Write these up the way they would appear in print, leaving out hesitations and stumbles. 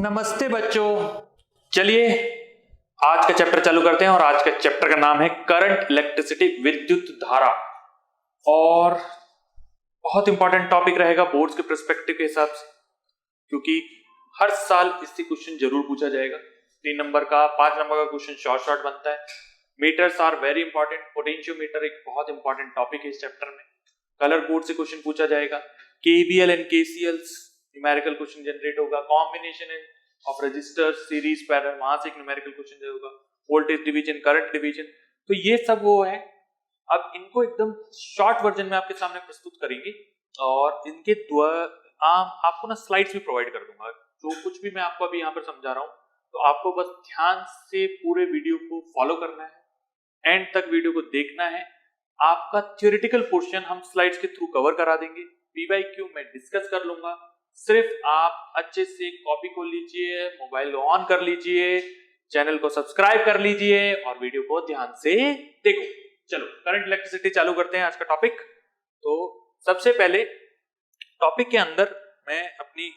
नमस्ते बच्चों, चलिए आज का चैप्टर चालू करते हैं। और आज का चैप्टर का नाम है करंट इलेक्ट्रिसिटी, विद्युत धारा। और बहुत इंपॉर्टेंट टॉपिक रहेगा बोर्ड्स के पर्सपेक्टिव के हिसाब से, क्योंकि हर साल इससे क्वेश्चन जरूर पूछा जाएगा। 3 नंबर का 5 नंबर का क्वेश्चन शॉर्ट शॉर्ट बनता है। Meters are very important. Potentiometer एक बहुत इंपॉर्टेंट टॉपिक है इस चैप्टर में। कलर कोड से क्वेश्चन पूछा जाएगा। KVL and KCLs numerical question generate होगा। Combination of resistors, series, parallel, वहां से एक न्यूमेरिकल क्वेश्चन होगा। वोल्टेज डिवीजन, करंट डिवीजन, तो ये सब वो है। अब इनको एकदम शॉर्ट वर्जन में आपके सामने प्रस्तुत करेंगे और इनके आपको ना स्लाइड्स भी प्रोवाइड कर दूंगा। जो कुछ भी मैं आपको अभी यहाँ पर समझा रहा हूँ, तो आपको बस ध्यान से पूरे वीडियो को फॉलो करना है, एंड तक वीडियो को देखना है। आपका थ्योरेटिकल पोर्शन हम स्लाइड्स के थ्रू कवर करा देंगे। पीवाईक्यू मैं डिस्कस कर लूंगा। सिर्फ आप अच्छे से कॉपी खोल लीजिए, मोबाइल ऑन कर लीजिए, चैनल को सब्सक्राइब कर लीजिए और वीडियो को ध्यान से देखो। चलो करंट इलेक्ट्रिसिटी चालू करते हैं आज का टॉपिक। तो सबसे पहले टॉपिक के अंदर मैं अपनी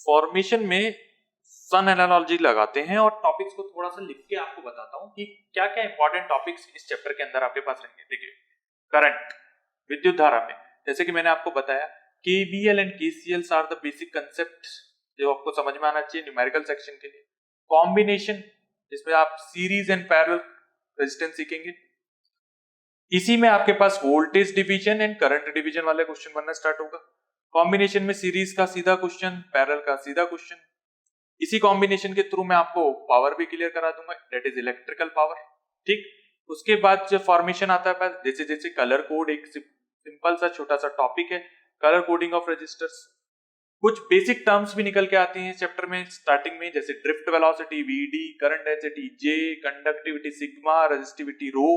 फॉर्मेशन में सन एनालॉजी लगाते हैं और टॉपिक्स को थोड़ा सा लिख के आपको बताता हूं कि क्या क्या इंपॉर्टेंट टॉपिक्स इस चैप्टर के अंदर आपके पास रहेंगे। देखिए, करंट, विद्युत धारा में जैसे कि मैंने आपको बताया, KVL and KCLs are the basic concept जो आपको समझ में आना चाहिए न्यूमेरिकल सेक्शन के लिए। कॉम्बिनेशन, जिसमें आप सीरीज एंड पैरेलल रेजिस्टेंस सीखेंगे। इसी में आपके पास voltage division and current division वाला क्वेश्चन बनना स्टार्ट होगा। कॉम्बिनेशन में सीरीज का सीधा क्वेश्चन, पैरेलल का सीधा क्वेश्चन। इसी कॉम्बिनेशन के थ्रू मैं आपको पावर भी क्लियर करा दूंगा, दैट इज इलेक्ट्रिकल पावर। ठीक, उसके बाद जो फॉर्मेशन आता है, जैसे जैसे कलर कोड, एक सिंपल सा छोटा सा टॉपिक है, कलर कोडिंग ऑफ रजिस्टर्स। कुछ बेसिक टर्म्स भी निकल के आती हैं इस चैप्टर में स्टार्टिंग में, जैसे drift velocity v d, current density j, conductivity sigma, resistivity rho.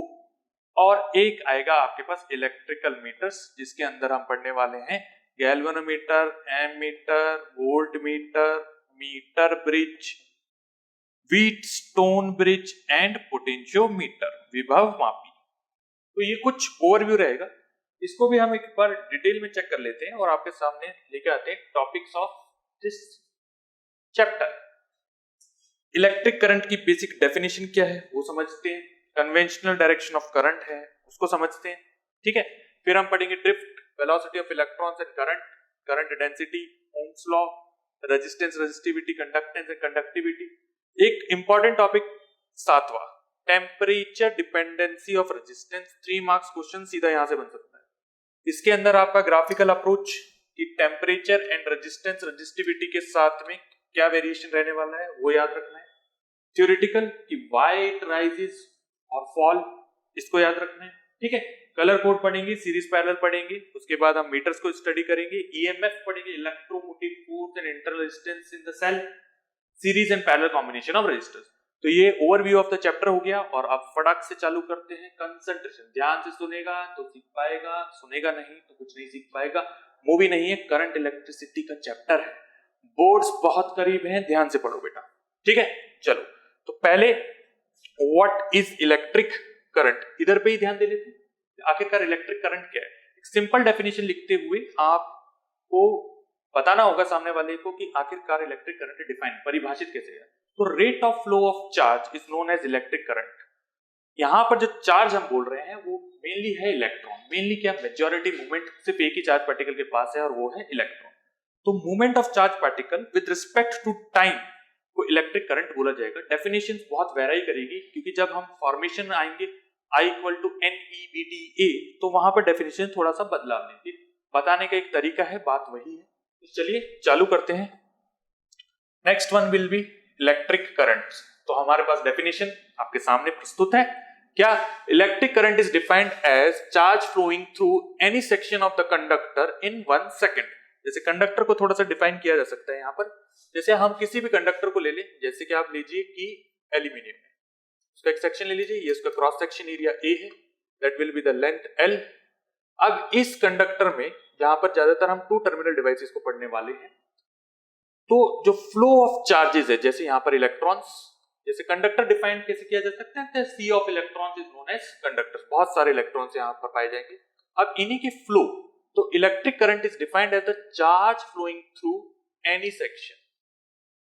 और एक आएगा आपके पास इलेक्ट्रिकल मीटर्स, जिसके अंदर हम पढ़ने वाले हैं galvanometer, ammeter, voltmeter, meter bridge, Wheatstone bridge and potentiometer, विभव मापी। तो ये कुछ ओवरव्यू रहेगा, इसको भी हम एक बार डिटेल में चेक कर लेते हैं और आपके सामने लेके आते हैं topics of this chapter. Electric current की बेसिक डेफिनेशन क्या है वो समझते हैं। कन्वेंशनल डायरेक्शन ऑफ करंट है उसको समझते हैं। ठीक है, फिर हम पढ़ेंगे drift, velocity of electrons and current, current density, Ohm's law, resistance, resistivity, conductance and conductivity. एक इंपॉर्टेंट टॉपिक 7वां, temperature dependency of resistance. 3 marks question सीधा यहां से बन सकता है। इसके अंदर आपका ग्राफिकल अप्रोच कि टेम्परेचर एंड रेजिस्टेंस, रेजिस्टिविटी के साथ में क्या वेरिएशन रहने वाला है वो याद रखना है। थ्योरेटिकल कि व्हाई इट राइजेस और फॉल, इसको याद रखना है। ठीक है, कलर कोड पढ़ेंगे, सीरीज पैरेलल पढ़ेंगे, उसके बाद हम मीटर्स को स्टडी करेंगे, ईएमएफ पढ़ेंगे, electromotive force and inter resistance in the cell, series and parallel combination of resistors. तो ये ओवरव्यू ऑफ द चैप्टर हो गया और अब फटाक से चालू करते हैं। कंसंट्रेशन, ध्यान से सुनेगा तो सीख पाएगा, सुनेगा नहीं तो कुछ नहीं सीख पाएगा। मूवी नहीं है, करंट इलेक्ट्रिसिटी का चैप्टर है, बोर्ड्स बहुत करीब हैं, ध्यान से पढ़ो बेटा। ठीक है, चलो तो पहले व्हाट इज इलेक्ट्रिक करंट, इधर पे ही ध्यान दे लेते हैं। आखिरकार इलेक्ट्रिक करंट क्या है, एक सिंपल डेफिनेशन लिखते हुए आपको बताना होगा सामने वाले को कि आखिरकार इलेक्ट्रिक करंट डिफाइन, परिभाषित कैसे है। तो rate of flow of charge is known as electric current. यहां पर जो चार्ज हम बोल रहे हैं वो मेनली है इलेक्ट्रॉन। मेनली क्या, मेजॉरिटी मूवमेंट सिर्फ एक ही चार्ज पार्टिकल के पास है और वो है इलेक्ट्रॉन। तो movement of charge particle with respect to time को इलेक्ट्रिक करंट बोला जाएगा। डेफिनेशन बहुत वेराई करेगी, क्योंकि जब हम फॉर्मेशन में आएंगे I = NEBDA, तो वहां पर डेफिनेशन थोड़ा सा बदलाव लेंगे। बताने का एक तरीका है, बात वही है। तो चलिए चालू करते हैं। Next one will be electric current. तो हमारे पास डेफिनेशन आपके सामने प्रस्तुत है। क्या, electric current is defined as charge flowing through any section of the conductor in 1 second. जैसे कंडक्टर को थोड़ा सा डिफाइन किया जा सकता है यहाँ पर। जैसे हम किसी भी कंडक्टर को ले लें, जैसे कि आप लीजिए कि एल्यूमिनियम है, उसका एक सेक्शन ले लीजिए, ये उसका क्रॉस सेक्शन एरिया A है, that will be the length L। अब इस कंडक्टर में जहां पर ज्यादातर हम 2 टर्मिनल डिवाइसेस को पढ़ने वाले हैं, तो जो फ्लो ऑफ चार्जेस है, जैसे यहां पर इलेक्ट्रॉन्स, जैसे कंडक्टर डिफाइन कैसे किया जा सकता है, sea of electrons is known as conductors. बहुत सारे इलेक्ट्रॉन्स यहां पर पाए जाएंगे। अब इन्हीं के फ्लो, तो electric current is defined as the charge flowing through any section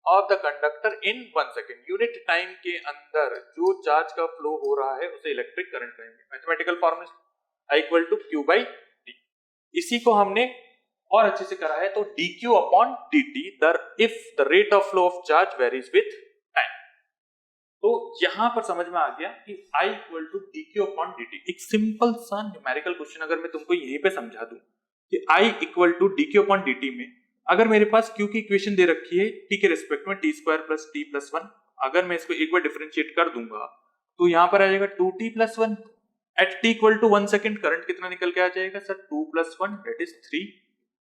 of the conductor in 1 second, unit time के अंदर जो चार्ज का फ्लो हो रहा है उसे इलेक्ट्रिक करंट कहेंगे। Mathematical formula I equal to q by t. इसी को हमने और अच्छे से करा है, तो dq upon dt if the rate of flow of charge varies with time. तो यहां पर समझ में आ गया कि I equal to dq upon dt। एक सिंपल सा न्यूमेरिकल क्वेश्चन अगर मैं तुमको यहीं पे समझा दूं कि I equal to dq upon dt में अगर मेरे पास q की इक्वेशन दे रखी है t के रिस्पेक्ट में t square plus t plus 1, अगर मैं इसको एक बार डिफरेंशिएट कर दूंगा तो यहां पर आ जाएगा 2t plus 1 at t equal to 1 second. Current कितना निकल के आ जाएगा sir? 2 plus 1 that is 3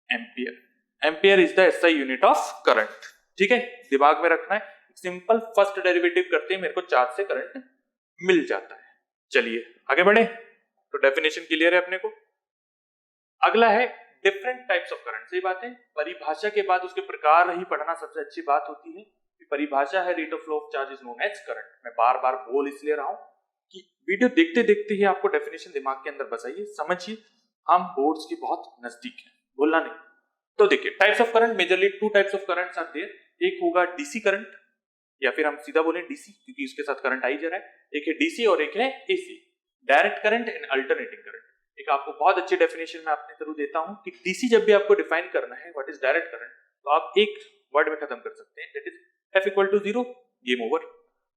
ampere. Ampere is the SI unit of current. ठीक है, दिमाग में रखना है। सिंपल फर्स्ट डेरिवेटिव करते हैं, मेरे को चार्ज से करंट मिल जाता है। चलिए आगे बढ़े। तो डेफिनेशन क्लियर है अपने को। अगला है डिफरेंट टाइप्स ऑफ करंट। सही बात है, परिभाषा के बाद उसके प्रकार ही पढ़ना सबसे अच्छी बात होती है। परिभाषा है rate of flow of charge is known as current. मैं बार बार बोल इसलिए रहा हूं कि वीडियो देखते देखते ही आपको डेफिनेशन दिमाग के अंदर बसाइए, समझिए। हम बोर्ड्स के बहुत नजदीक हैं, बोलना नहीं। तो देखिए types of current, majorly 2 types of currents are there. एक होगा डीसी करंट, या फिर हम सीधा बोलें डीसी क्योंकि इसके साथ करंट आ ही जा रहा है। एक है डीसी और एक है AC, direct current and alternating current. एक आपको बहुत अच्छी डेफिनेशन मैं अपने थ्रू देता हूं कि डीसी जब भी आपको डिफाइन करना है व्हाट इज डायरेक्ट करंट, तो आप एक वर्ड में खत्म कर सकते हैं, that is F equal to 0, game over.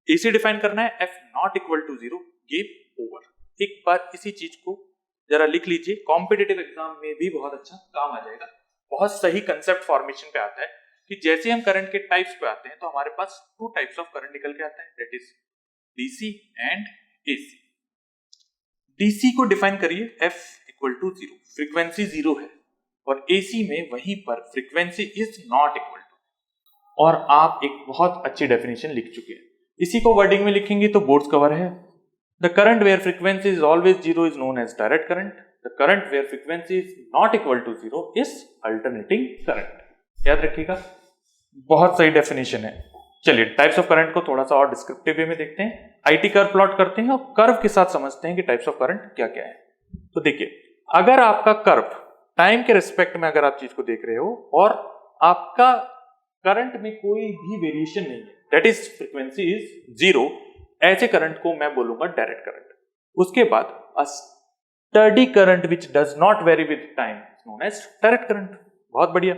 AC define करना है F not equal to 0, game over. एक बार इसी चीज को जरा लिख लीजिए, कॉम्पिटिटिव एग्जाम में भी बहुत अच्छा काम आ जाएगा। बहुत सही कंसेप्ट फॉर्मेशन पे आता है कि जैसे हम करंट के टाइप्स पे आते हैं तो हमारे पास 2 टाइप्स ऑफ करंट निकल के आता है, that is DC and AC. DC को डिफाइन करिए F इक्वल टू 0, फ्रीक्वेंसी 0 है, और एसी में वहीं पर frequency is not equal to. और आप एक बहुत अच्छी डेफिनेशन लिख चुके हैं। इसी को वर्डिंग में लिखेंगे तो बोर्ड्स कवर है। The current where frequency is always 0 is known as direct current. The current where frequency is not equal to 0 is alternating current. याद रखिएगा, बहुत सही डेफिनेशन है। चलिए टाइप्स ऑफ करंट को थोड़ा सा और डिस्क्रिप्टिव वे में देखते हैं। आईटी कर्व प्लॉट करते हैं और कर्व के साथ समझते हैं कि टाइप्स ऑफ करंट क्या क्या है। तो देखिए, अगर आपका कर्व टाइम के रिस्पेक्ट में अगर आप चीज को देख रहे हो और आपका करंट में कोई भी वेरिएशन नहीं है, दैट इज फ्रीक्वेंसी इज 0, ऐसे करंट को मैं बोलूंगा डायरेक्ट करंट। उसके बाद a steady current which does not vary with time known as direct current. बहुत बढ़िया।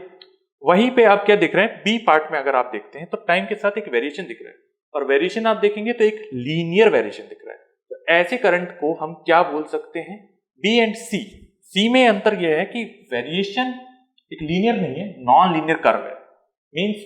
वहीं पे आप क्या दिख रहे हैं, बी पार्ट में अगर आप देखते हैं तो टाइम के साथ एक वेरिएशन दिख रहा है, और वेरिएशन आप देखेंगे तो एक लीनियर वेरिएशन दिख रहा है। तो ऐसे करंट को हम क्या बोल सकते हैं, बी एंड सी। सी में अंतर यह है कि वेरिएशन एक लीनियर नहीं है, नॉन लीनियर कर्व है। मींस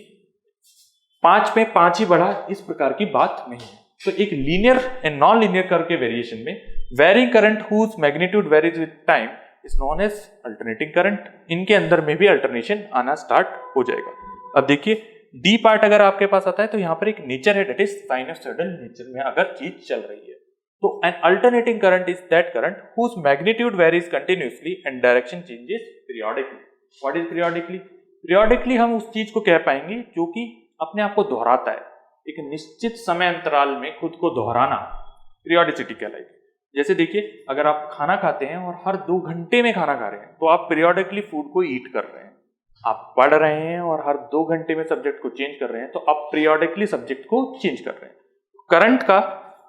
5 में 5 ही बढ़ा, इस प्रकार की बात नहीं है। तो एक linear and non linear curve के वेरिएशन में varying current whose magnitude varies with time is known as alternating current. इनके अंदर में भी अल्टरनेशन आना स्टार्ट हो जाएगा। अब देखिए डी पार्ट अगर आपके पास आता है तो यहां पर एक नेचर है, दैट इज साइनसॉइडल नेचर में अगर चीज चल रही है। तो an alternating current is that current whose magnitude varies continuously and direction changes periodically. What is periodically? Periodically हम उस चीज को कह पाएंगे जो कि अपने आप को दोहराता है, एक निश्चित समय अंतराल में खुद को दोहराना पीरियोडिसिटी कहलाएगी। जैसे देखिए, अगर आप खाना खाते हैं और हर 2 घंटे में खाना खा रहे हैं तो आप पीरियोडिकली फूड को ईट कर रहे हैं। आप पढ़ रहे हैं और हर 2 घंटे में सब्जेक्ट को चेंज कर रहे हैं तो आप पीरियोडिकली सब्जेक्ट को चेंज कर रहे हैं। करंट का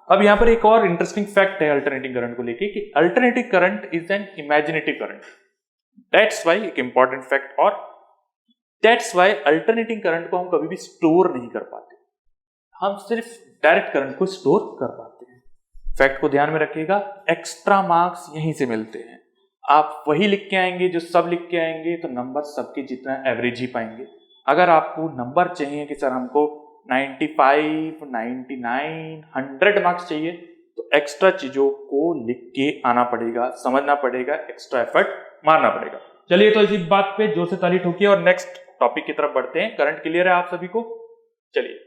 अब यहां पर एक और इंटरेस्टिंग फैक्ट है अल्टरनेटिंग करंट को लेके कि alternating current is an imaginative current. That's why एक इंपॉर्टेंट फैक्ट, और दैट्स वाई अल्टरनेटिंग करंट को हम कभी भी स्टोर नहीं कर पाते, हम सिर्फ डायरेक्ट करंट को स्टोर कर पाते हैं। फैक्ट को ध्यान में रखिएगा, एक्स्ट्रा मार्क्स यहीं से मिलते हैं। आप वही लिख के आएंगे जो सब लिख के आएंगे तो नंबर सबके जितना एवरेज ही पाएंगे। अगर आपको नंबर चाहिए कि सर हमको 95, 99, 100 मार्क्स चाहिए तो एक्स्ट्रा चीजों को लिख के आना पड़ेगा, समझना पड़ेगा, एक्स्ट्रा एफर्ट मारना पड़ेगा। चलिए तो इसी बात पे जोर से ताली ठोकिए और नेक्स्ट टॉपिक की तरफ बढ़ते हैं। करंट क्लियर है आप सभी को? चलिए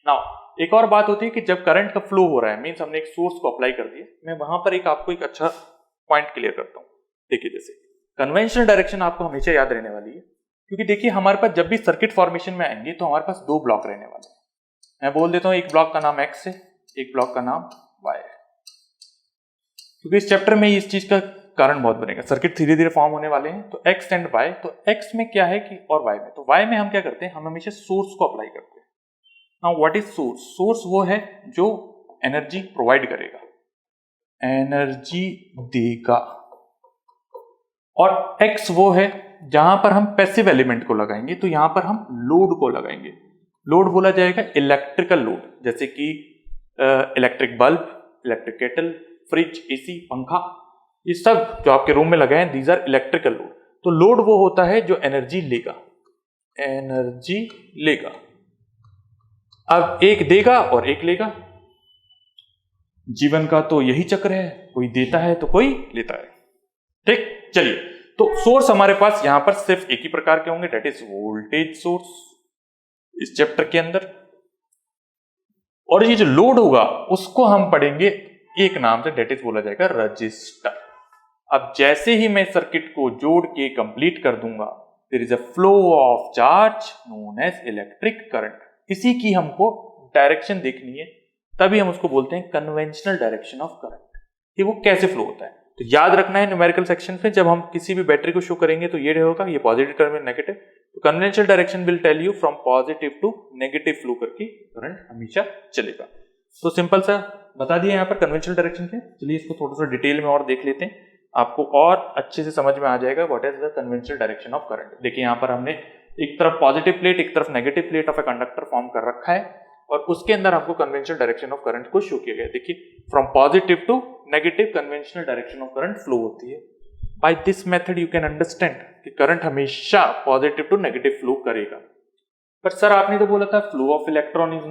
नाउ एक और बात होती है कि जब करंट का फ्लो हो रहा है, मींस हमने एक सोर्स को अप्लाई कर दिया, मैं वहां पर आपको एक अच्छा पॉइंट क्लियर करता हूं। देखिए जैसे कन्वेंशनल डायरेक्शन आपको हमेशा याद रहने वाली है, क्योंकि देखिए हमारे पास जब भी सर्किट फॉर्मेशन में आएंगे तो हमारे पास 2 ब्लॉक रहने वाले हैं। मैं बोल देता हूं एक ब्लॉक का नाम एक्स है, एक ब्लॉक का नाम वाई है, क्योंकि इस चैप्टर में इस चीज का कारण बहुत बनेगा। सर्किट धीरे धीरे फॉर्म होने वाले हैं, तो एक्स एंड वाई। तो एक्स में क्या है कि और वाई में, तो वाई में हम क्या करते हैं, हम हमेशा सोर्स को अप्लाई करते हैं। Now what is source? Source वो है जो एनर्जी प्रोवाइड करेगा, एनर्जी देगा, और एक्स वो है जहां पर हम पैसिव एलिमेंट को लगाएंगे, तो यहां पर हम लोड को लगाएंगे। लोड बोला जाएगा इलेक्ट्रिकल लोड, जैसे कि electric bulb, electric kettle, fridge, AC, पंखा, ये सब जो आपके रूम में लगे हैं, दीज आर इलेक्ट्रिकल लोड। तो लोड वो होता है जो एनर्जी लेगा, एनर्जी लेगा। अब एक देगा और एक लेगा, जीवन का तो यही चक्र है, कोई देता है तो कोई लेता है। ठीक, चलिए, तो सोर्स हमारे पास यहां पर सिर्फ एक ही प्रकार के होंगे, डेट इज वोल्टेज सोर्स इस चैप्टर के अंदर। और ये जो लोड होगा उसको हम पढ़ेंगे एक नाम से, डेट इज बोला जाएगा रजिस्टर। अब जैसे ही मैं सर्किट को जोड़ के कंप्लीट कर दूंगा, there is a flow of charge known as electric current. इसी की हमको डायरेक्शन देखनी है, तभी हम उसको बोलते हैं कन्वेंशनल डायरेक्शन ऑफ करंट, कि वो कैसे फ्लो होता है। तो याद रखना है न्यूमेरिकल सेक्शन में, जब हम किसी भी बैटरी को शो करेंगे तो ये होगा, ये पॉजिटिव टर्मिनल, नेगेटिव। तो conventional direction will tell you from positive to negative flow करके करंट हमेशा चलेगा। तो सिंपल सा बता दिया यहाँ पर कन्वेंशनल डायरेक्शन के। चलिए इसको थोड़ा सा डिटेल में और देख लेते हैं, आपको और अच्छे से समझ में आ जाएगा what is the conventional direction of current. देखिए यहाँ पर हमने एक तरफ पॉजिटिव प्लेट, एक तरफ negative plate of a conductor form कर रखा है, और उसके अंदर आपको कन्वेंशनल डायरेक्शन ऑफ करंट को शो किया गया है। देखिए from positive to negative conventional direction of current flow होती है। By this method you can understand कि करंट हमेशा पॉजिटिव टू नेगेटिव फ्लो करेगा। बट सर आपने तो बोला था flow of electron is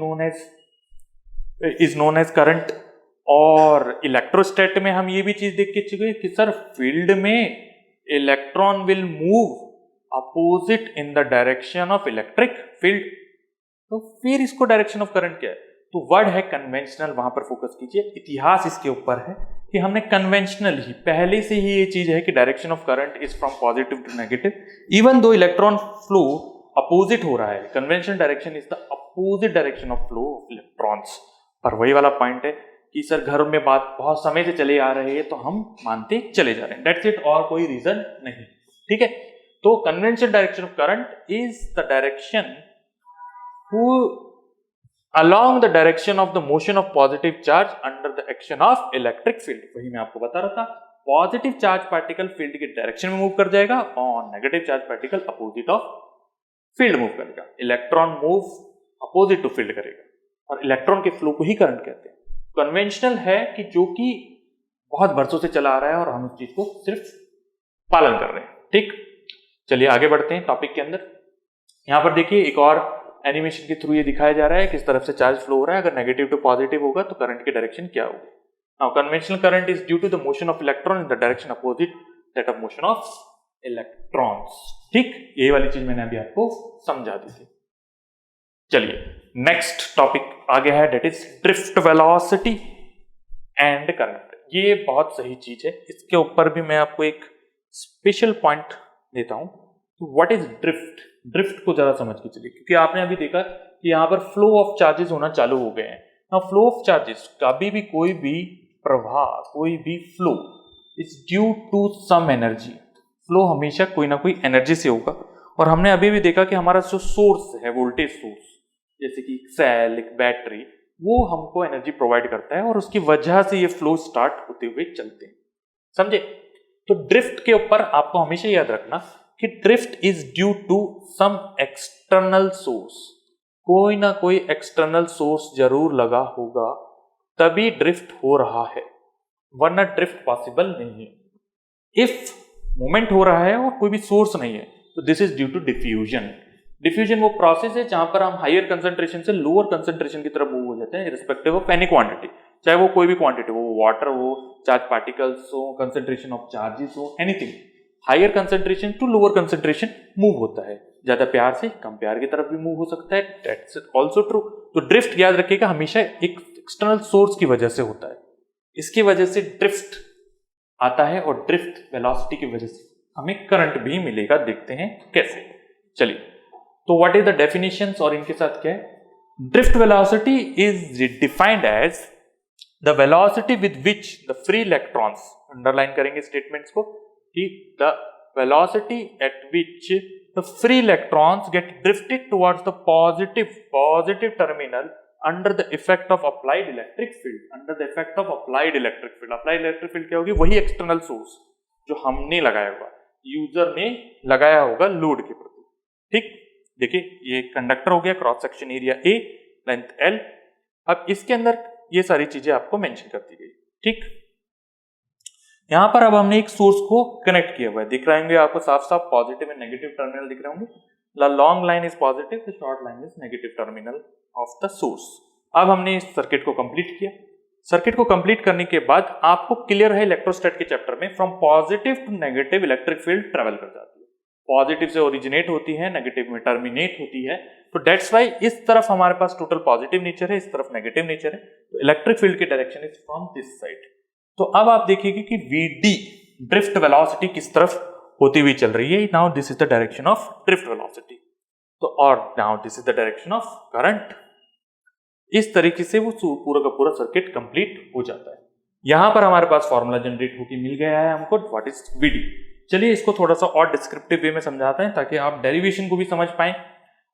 known as current, और इलेक्ट्रोस्टैट में हम ये भी चीज देख के चुके कि सर फील्ड में electron will move opposite in the direction of electric field. तो फिर इसको डायरेक्शन ऑफ करंट क्या है? तो वर्ड है कन्वेंशनल, वहां पर फोकस कीजिए। इतिहास इसके ऊपर है कि हमने कन्वेंशनल ही पहले से ही ये चीज है कि direction of current is from positive to negative, even though electron flow opposite हो रहा है। Conventional direction is the opposite direction of flow of electrons. पर वही वाला पॉइंट है कि सर घर में बात बहुत समय से चले आ रहे हैं तो हम मानते चले जा रहे हैं, दैट्स इट, और कोई रीजन नहीं। ठीक है, तो conventional direction of current is the direction who along the direction of the motion of positive charge under the action of electric field। वही मैं आपको बता रहा था, पॉजिटिव चार्ज पार्टिकल फील्ड की डायरेक्शन में मूव कर जाएगा और negative charge particle opposite of field move करेगा। Electron move opposite to field करेगा, और इलेक्ट्रॉन के फ्लो को ही करंट कहते हैं। कन्वेंशनल है कि जो कि बहुत वर्षों से चला आ रहा है और हम उस चीज को सिर्फ पालन कर रहे हैं। ठीक, चलिए आगे बढ़ते हैं टॉपिक के अंदर। यहां पर देखिए एक और एनिमेशन के थ्रू ये दिखाया जा रहा है किस तरफ से चार्ज फ्लो हो रहा है। अगर नेगेटिव टू पॉजिटिव होगा तो करंट की डायरेक्शन क्या होगी। Now conventional current is due to the motion of electron in the direction opposite that of motion of electrons. ठीक, यही वाली चीज मैंने अभी आपको समझा दी थी। चलिए नेक्स्ट टॉपिक आ गया है, that is drift velocity and current. ये बहुत सही चीज है, इसके ऊपर भी मैं आपको एक स्पेशल पॉइंट देता हूं। What is drift? ड्रिफ्ट को जरा समझ के चलिए, क्योंकि आपने अभी देखा कि यहां पर फ्लो ऑफ चार्जेस होना चालू हो गए हैं। नाउ फ्लो ऑफ चार्जेस, कभी भी कोई भी प्रवाह, कोई भी flow is due to some energy. Flow हमेशा कोई ना कोई एनर्जी से होगा, और हमने अभी भी देखा कि हमारा जो सोर्स है, वोल्टेज सोर्स, जैसे कि सेल, एक बैटरी, वो हमको एनर्जी प्रोवाइड करता है, और उसकी वजह से ये फ्लो स्टार्ट होते हुए चलते हैं। समझे? तो ड्रिफ्ट के ऊपर आपको हमेशा याद रखना कि drift is due to some external source. कोई ना कोई एक्सटर्नल सोर्स जरूर लगा होगा, तभी ड्रिफ्ट हो रहा है, वरना ड्रिफ्ट पॉसिबल नहीं है। इफ मूवमेंट हो रहा है और कोई भी सोर्स नहीं है, तो this is due to diffusion. Diffusion वो प्रोसेस है जहां पर हम हायर कंसंट्रेशन से लोअर कंसंट्रेशन की तरफ मूव हो जाते हैं, रिस्पेक्टिव ऑफ एनी क्वांटिटी, चाहे वो कोई भी क्वांटिटी हो, वाटर हो, चार्ज पार्टिकल्स हो, कंसंट्रेशन ऑफ चार्जेस हो, anything. Higher concentration to lower concentration move होता है, ज्यादा प्यार से कम प्यार की तरफ भी मूव हो सकता है, दैट्स आल्सो ट्रू। तो ड्रिफ्ट याद रखिएगा हमेशा एक एक्सटर्नल सोर्स की वजह से होता है, इसकी वजह से ड्रिफ्ट आता है, और ड्रिफ्ट वेलोसिटी की वजह से हमें करंट भी मिलेगा। देखते हैं कैसे। चलिए, तो व्हाट इज द डेफिनेशंस और इनके साथ क्या है? Drift velocity is defined as the velocity with which the free electrons, underline करेंगे स्टेटमेंट्स को, कि the velocity at which the free electrons get drifted towards the positive terminal under the effect of applied electric field. Under the effect of applied electric field. Applied electric field क्या होगी? वही external source जो हमने लगाया होगा, user ने लगाया होगा लोड के प्रति। ठीक, देखिए ये कंडक्टर हो गया, cross section area A, length L। अब इसके अंदर ये सारी चीजें आपको मेंशन कर दी गई। ठीक, यहां पर अब हमने एक सोर्स को कनेक्ट किया हुआ है, दिख रहे होंगे आपको साफ साफ पॉजिटिव एंड नेगेटिव टर्मिनल दिख रहे होंगे। The long line is positive, the short line is negative terminal of the source. अब हमने इस सर्किट को कंप्लीट किया। सर्किट को कंप्लीट करने के बाद आपको क्लियर है इलेक्ट्रोस्टैट के चैप्टर में from positive to negative electric field travel कर जाती है। पॉजिटिव से ओरिजिनेट होती है, नेगेटिव में टर्मिनेट होती है। तो दैट्स व्हाई इस तरफ हमारे पास टोटल पॉजिटिव नेचर है, इस तरफ नेगेटिव नेचर है। तो इलेक्ट्रिक फील्ड की direction is from this side. तो अब आप देखिएगा कि Vd ड्रिफ्ट वेलोसिटी किस तरफ होती हुई चल रही है। Now this is the direction of drift velocity. तो और now this is the direction of current. इस तरीके से वो पूरा का पूरा सर्किट कंप्लीट हो जाता है। यहां पर हमारे पास फॉर्मूला जनरेट होकर मिल गया है हमको, व्हाट इज Vd। चलिए इसको थोड़ा सा और डिस्क्रिप्टिव वे में समझाते हैं ताकि आप डेरिवेशन को भी समझ पाएं,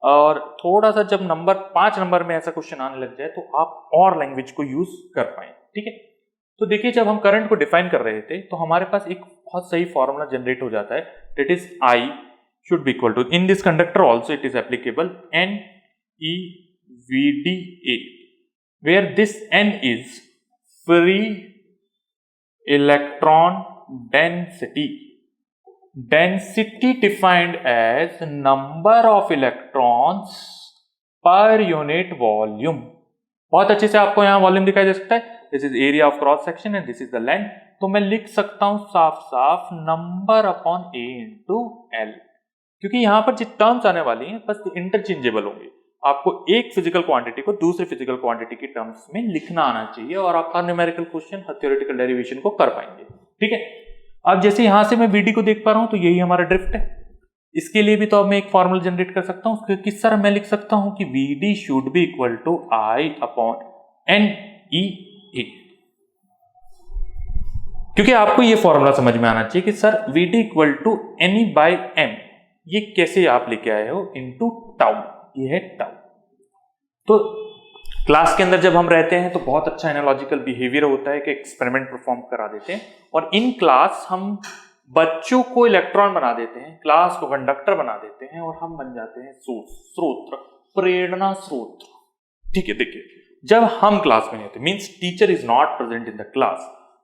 और थोड़ा सा जब नंबर 5 नंबर में ऐसा क्वेश्चन आने लग जाए तो आप और लैंग्वेज को यूज कर पाए। ठीक है, तो देखिए जब हम करंट को डिफाइन कर रहे थे तो हमारे पास एक बहुत सही फॉर्मूला जनरेट हो जाता है, that is I should be equal to, in this conductor also it is applicable, NeVDA, where this N is free electron density. Density defined as number of electrons per unit volume. बहुत अच्छे से आपको यहां volume दिखाई दे सकता है, this is area of cross section and this is the length. तो मैं लिख सकता हूं साफ साफ number upon A into L, क्योंकि यहां पर जो टर्म्स आने वाली हैं बस इंटरचेंजेबल होंगे। आपको एक फिजिकल क्वांटिटी को दूसरे फिजिकल क्वांटिटी की टर्म्स में लिखना आना चाहिए और आप हर न्यूमेरिकल क्वेश्चन, हर थ्योरेटिकल डेरिवेशन को कर पाएंगे। ठीक है, अब जैसे यहां से मैं Vd को देख पा रहा हूं तो यही हमारा ड्रिफ्ट है। इसके लिए भी तो अब मैं एक फॉर्मूला जनरेट कर सकता हूं, किस तरह मैं लिख सकता हूं कि Vd should be equal to I upon NeA, क्योंकि आपको ये फॉर्मूला समझ में आना चाहिए कि sir Vd equal to Ne by M, ये कैसे आप लेके आए हो इनटू टाउ, ये है टाउ। तो क्लास के अंदर जब हम रहते हैं तो बहुत अच्छा एनालॉजिकल बिहेवियर होता है कि एक्सपेरिमेंट परफॉर्म करा देते हैं, और इन क्लास हम बच्चों को इलेक्ट्रॉन बना देते हैं, क्लास को कंडक्टर बना देते हैं, और हम बन जाते हैं स्रोत, प्रेरणा स्रोत। ठीक है, देखिए जब हम क्लास में होते means teacher is not present in the class,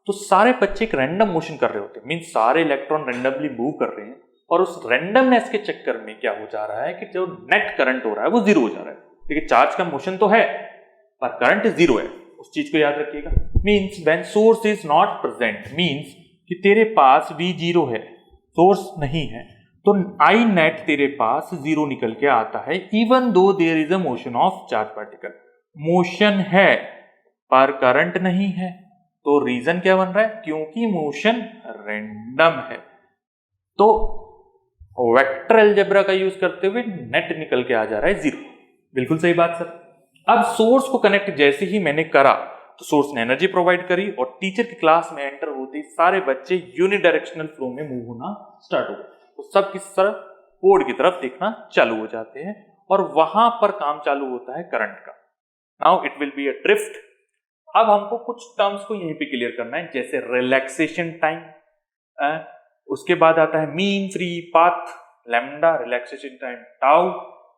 तो सारे बच्चे एक रैंडम मोशन कर रहे होते हैं, मींस सारे इलेक्ट्रॉन रैंडमली मूव कर रहे हैं, और उस रैंडमनेस के चक्कर में क्या हो जा रहा है कि जो नेट करंट हो रहा है वो जीरो हो जा रहा है। देखिए चार्ज का मोशन तो है पर करंट जीरो है, उस चीज को याद रखिएगा। Means when source is not present, means कि तेरे पास V जीरो है, सोर्स नहीं है, तो I नेट तेरे पास जीरो निकल के आता है, even though there is a motion of charge particle. Motion है पर करंट नहीं है, तो रीजन क्या बन रहा है, क्योंकि मोशन रैंडम है। तो वेक्टर अलजेब्रा का यूज करते हुए नेट निकल के आ जा रहा है जीरो। बिल्कुल सही बात सर। अब सोर्स को कनेक्ट जैसे ही मैंने करा तो सोर्स ने एनर्जी प्रोवाइड करी, और टीचर की क्लास में एंटर होते ही सारे बच्चे यूनिडायरेक्शनल फ्लो में मूव होना स्टार्ट हो गए। तो सब किस तरफ, बोर्ड की तरफ देखना चालू हो जाते हैं, और वहां पर काम चालू होता है करंट का। Now it will be a drift. अब हमको कुछ टर्म्स को यहीं पे क्लियर करना है, जैसे रिलैक्सेशन टाइम, उसके बाद आता है mean free path, lambda, relaxation time tau.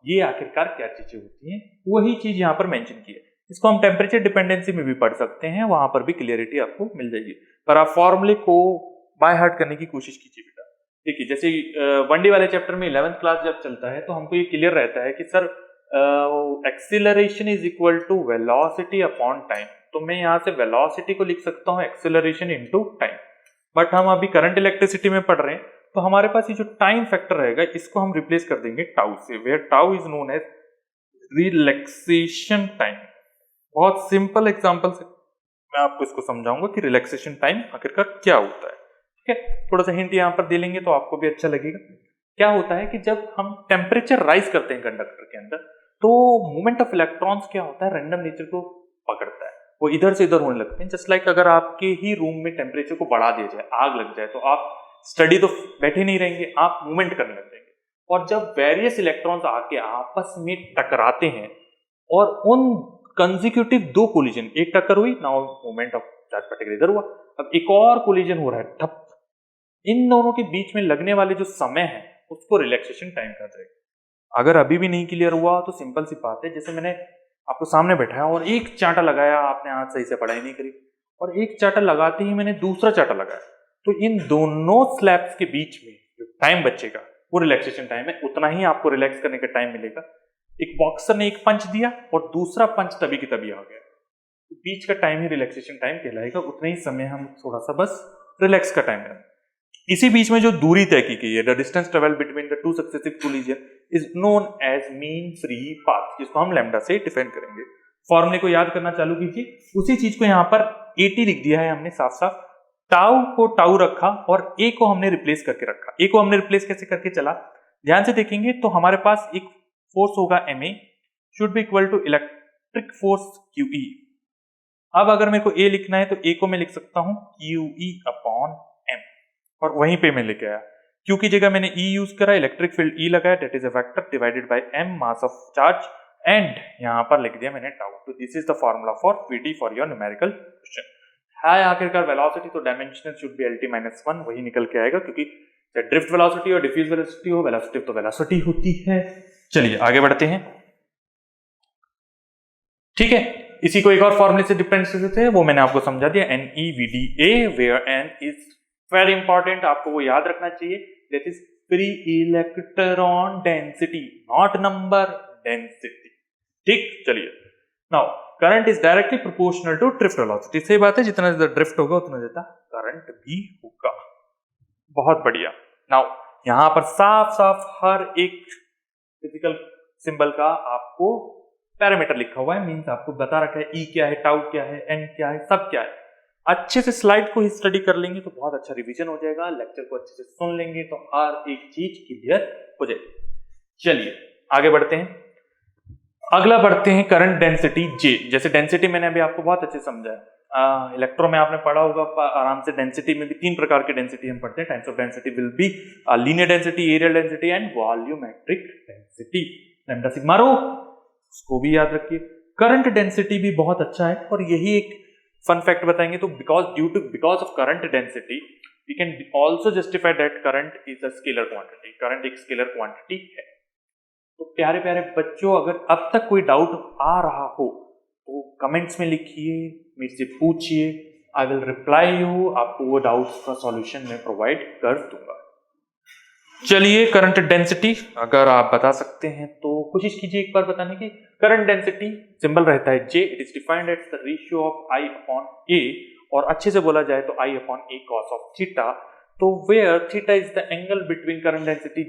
ये आखिरकार क्या चीजें होती हैं, वही चीज यहां पर मेंशन की है। इसको हम टेम्परेचर डिपेंडेंसी में भी पढ़ सकते हैं, वहां पर भी क्लियरिटी आपको मिल जाएगी, पर आप फॉर्मूले को बाय हार्ट करने की कोशिश कीजिए बेटा। देखिए जैसे 1D वाले चैप्टर में 11th क्लास जब चलता है तो हमको ये क्लियर रहता है कि sir acceleration is equal to velocity upon time. तो मैं यहां से वेलोसिटी को लिख सकता हूं एक्सीलरेशन इनटू टाइम, बट हम अभी करंट इलेक्ट्रिसिटी में पढ़ रहे हैं तो हमारे पास ये जो टाइम फैक्टर रहेगा इसको हम रिप्लेस कर देंगे टाउ से, where tau is known as relaxation time. बहुत सिंपल एग्जांपल से मैं आपको इसको समझाऊंगा कि रिलैक्सेशन टाइम आखिरकार क्या होता है। ठीक है, थोड़ा सा हिंट यहां पर दे लेंगे तो आपको भी अच्छा लगेगा। क्या होता है कि जब हम टेम्परेचर राइज करते हैं कंडक्टर के अंदर, तो मूवमेंट ऑफ इलेक्ट्रॉन्स क्या होता है, रैंडम नेचर को पकड़ता है, वो इधर से इधर होने लगते हैं। जस्ट लाइक अगर आपके ही रूम में टेम्परेचर को बढ़ा दिया जाए, आग लग जाए, तो आप स्टडी तो बैठे नहीं रहेंगे, आप मूवमेंट करने लग जाएंगे। और जब वेरियस इलेक्ट्रॉन्स आके आपस में टकराते हैं और उन कंसेक्यूटिव दो कोलिजन, एक टक्कर हुई, now moment of charge particle इधर हुआ, अब एक और कोलिजन हो रहा है, ठप, इन दोनों के बीच में लगने वाले जो समय है उसको रिलैक्सेशन टाइम कहते हैं। अगर अभी भी नहीं क्लियर हुआ तो सिंपल सी बात है, जैसे मैंने आपको सामने बैठाया और एक चांटा लगाया, आपने आज सही से पढ़ाई नहीं करी, और एक चांटा लगाते ही मैंने दूसरा चांटा लगाया, तो इन दोनों स्लैब्स के बीच में जो टाइम बचेगा वो रिलैक्सेशन टाइम है, उतना ही आपको रिलैक्स करने का टाइम मिलेगा। एक बॉक्सर ने एक पंच दिया और दूसरा पंच तभी की तभी आ गया, तो बीच का टाइम ही रिलैक्सेशन टाइम कहलाएगा, उतना ही समय हम थोड़ा सा बस रिलैक्स का टाइम है। इसी बीच में जो दूरी तय की गई है, the distance travel between the two successive collision is known as mean free path, जिसको हम लैम्डा से डिफाइन करेंगे। फॉर्मूले को याद करना चालू कीजिए, उसी चीज को यहाँ पर 80 लिख दिया है हमने साफ साफ, टाउ को टाउ रखा और ए को हमने रिप्लेस करके रखा। ए को हमने रिप्लेस कैसे करके चला, ध्यान से देखेंगे तो हमारे पास एक फोर्स होगा ma should be equal to electric force QE। अब अगर मेरे को ए लिखना है तो ए को मैं लिख सकता हूं QE अपॉन m, और वहीं पे मैं लेके आया, क्यू की जगह मैंने E यूज करा, इलेक्ट्रिक फील्ड E लगाया, that is a vector divided by m mass of charge, and यहां पर लिख दिया मैंने टाउ। तो this is the formula for VT for your numerical question. है आखिरकार वेलोसिटी, तो डायमेंशनल शुड बी LT-1 वही निकल के आएगा, क्योंकि चाहे ड्रिफ्ट वेलोसिटी और डिफ्यूज वेलोसिटी हो, वेलोसिटी तो वेलोसिटी होती है। चलिए आगे बढ़ते हैं, ठीक है। इसी को एक और फॉर्मूले से डिफरेंशिएट है, वो मैंने आपको समझा दिया, NEVDA, where N is very important, आपको वो याद रखना चाहिए, that is free electron density, not number, density, ठीक। चलिए, now current is directly proportional to drift velocity, सही बात है, जितना ज्यादा ड्रिफ्ट होगा उतना ज्यादा करंट भी होगा, बहुत बढ़िया। नाउ यहां पर साफ साफ हर एक फिजिकल सिंबल का आपको पैरामीटर लिखा हुआ है, मींस आपको बता रखा है E क्या है, टाउ क्या है, N क्या है, सब क्या है। अच्छे से स्लाइड को ही स्टडी कर लेंगे तो बहुत अच्छा रिवीजन हो जाएगा, लेक्चर को अच्छे से सुन लेंगे तो हर एक चीज क्लियर हो जाएगी। चलिए आगे बढ़ते हैं, अगला बढ़ते हैं करंट डेंसिटी J। जैसे डेंसिटी मैंने अभी आपको बहुत अच्छे समझाया, इलेक्ट्रो में आपने पढ़ा होगा आराम से, डेंसिटी में भी तीन प्रकार की डेंसिटी हम पढ़ते हैं, types of density will be linear density, areal density and volumetric density. Lambda sigma rho, उसको भी याद रखिए। करंट डेंसिटी भी बहुत अच्छा है, और यही एक फन फैक्ट बताएंगे, तो because of current density we can also justify that current is a scalar quantity, current एक स्केलर क्वांटिटी है। तो प्यारे प्यारे बच्चों, अगर अब तक कोई डाउट आ रहा हो तो कमेंट्स में लिखिए, मेरे से पूछिए, आई विल रिप्लाई यू, आपको वो डाउट्स का सॉल्यूशन मैं प्रोवाइड कर दूंगा। चलिए, करंट डेंसिटी अगर आप बता सकते हैं तो कोशिश कीजिए एक बार बताने की। करंट डेंसिटी सिंबल रहता है J, it is defined as the ratio of I upon A, और अच्छे से बोला जाए तो I upon A cos of theta, तो where theta is the angle between current density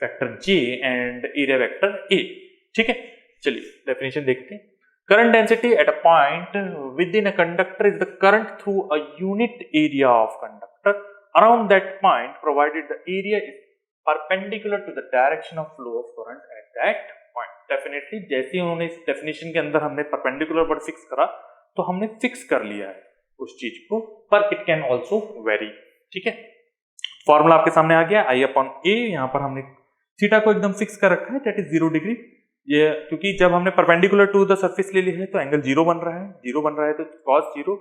vector J and area vector A, ठीक है। चलिए डेफिनेशन देखते हैं। Current density at a point within a conductor is the current through a unit area of conductor around that point provided the area is perpendicular to the direction of flow of current at that point। Definitely जैसे ही उन्होंने इस definition के अंदर हमने perpendicular word fix करा तो हमने fix कर लिया है उस चीज को, पर इट कैन ऑल्सो वेरी, ठीक है। फॉर्मूला आपके सामने आ गया, I अपॉन A, यहाँ पर हमने थीटा को एकदम फिक्स कर रखा है, दैट इज 0 डिग्री। ये क्योंकि जब हमने परपेंडिकुलर टू द सरफेस ले लिया है तो एंगल 0 बन रहा है, 0 बन रहा है तो cos 0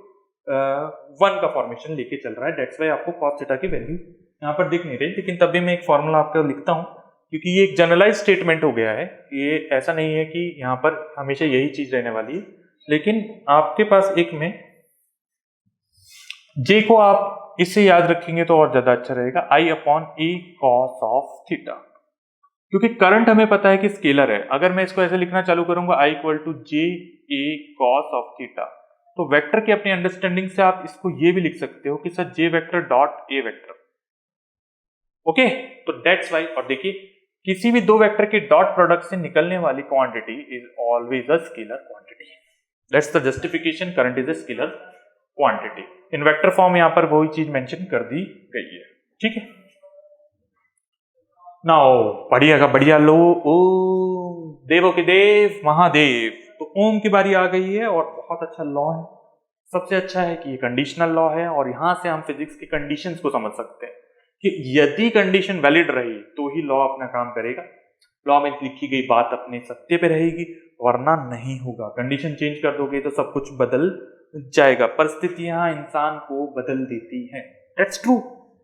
1 का फॉर्मेशन लेके चल रहा है, दैट्स वाई आपको cos थीटा की वैल्यू यहाँ पर दिख नहीं रही, लेकिन तब भी मैं एक फॉर्मूला आपका लिखता हूँ क्योंकि ये एक जनरलाइज स्टेटमेंट हो गया है, ये ऐसा नहीं है कि यहाँ पर हमेशा यही चीज रहने वाली है, लेकिन आपके पास एक में J को आप इससे याद रखेंगे तो और ज्यादा अच्छा रहेगा, I upon A cos of theta, क्योंकि करंट हमें पता है कि स्केलर है। अगर मैं इसको ऐसे लिखना चालू करूंगा I equal to J A cos of theta, तो वेक्टर की अपनी अंडरस्टैंडिंग से आप इसको ये भी लिख सकते हो कि sir J vector dot A vector, okay. तो दैट्स वाई, और देखिए किसी भी दो वेक्टर के डॉट प्रोडक्ट से निकलने वाली quantity is always a scalar quantity, that's the justification, current is a scalar quantity. In vector form यहां पर वही चीज मेंशन कर दी गई है, ठीक है। नाउ बढ़िया का बढ़िया लो, ओम देवों के देव महादेव, तो ओम की बारी आ गई है और बहुत अच्छा लॉ है। सबसे अच्छा है कि ये कंडीशनल लॉ है और यहां से हम फिजिक्स की कंडीशंस को समझ सकते हैं कि यदि कंडीशन वैलिड रही तो ही लॉ अपना काम करेगा, लॉ में लिखी गई बात अपने सत्य पे रहेगी, वरना नहीं होगा। कंडीशन चेंज कर दोगे तो सब कुछ बदल जाएगा, परिस्थितियां इंसान को बदल देती हैं। दैट्स ट्रू,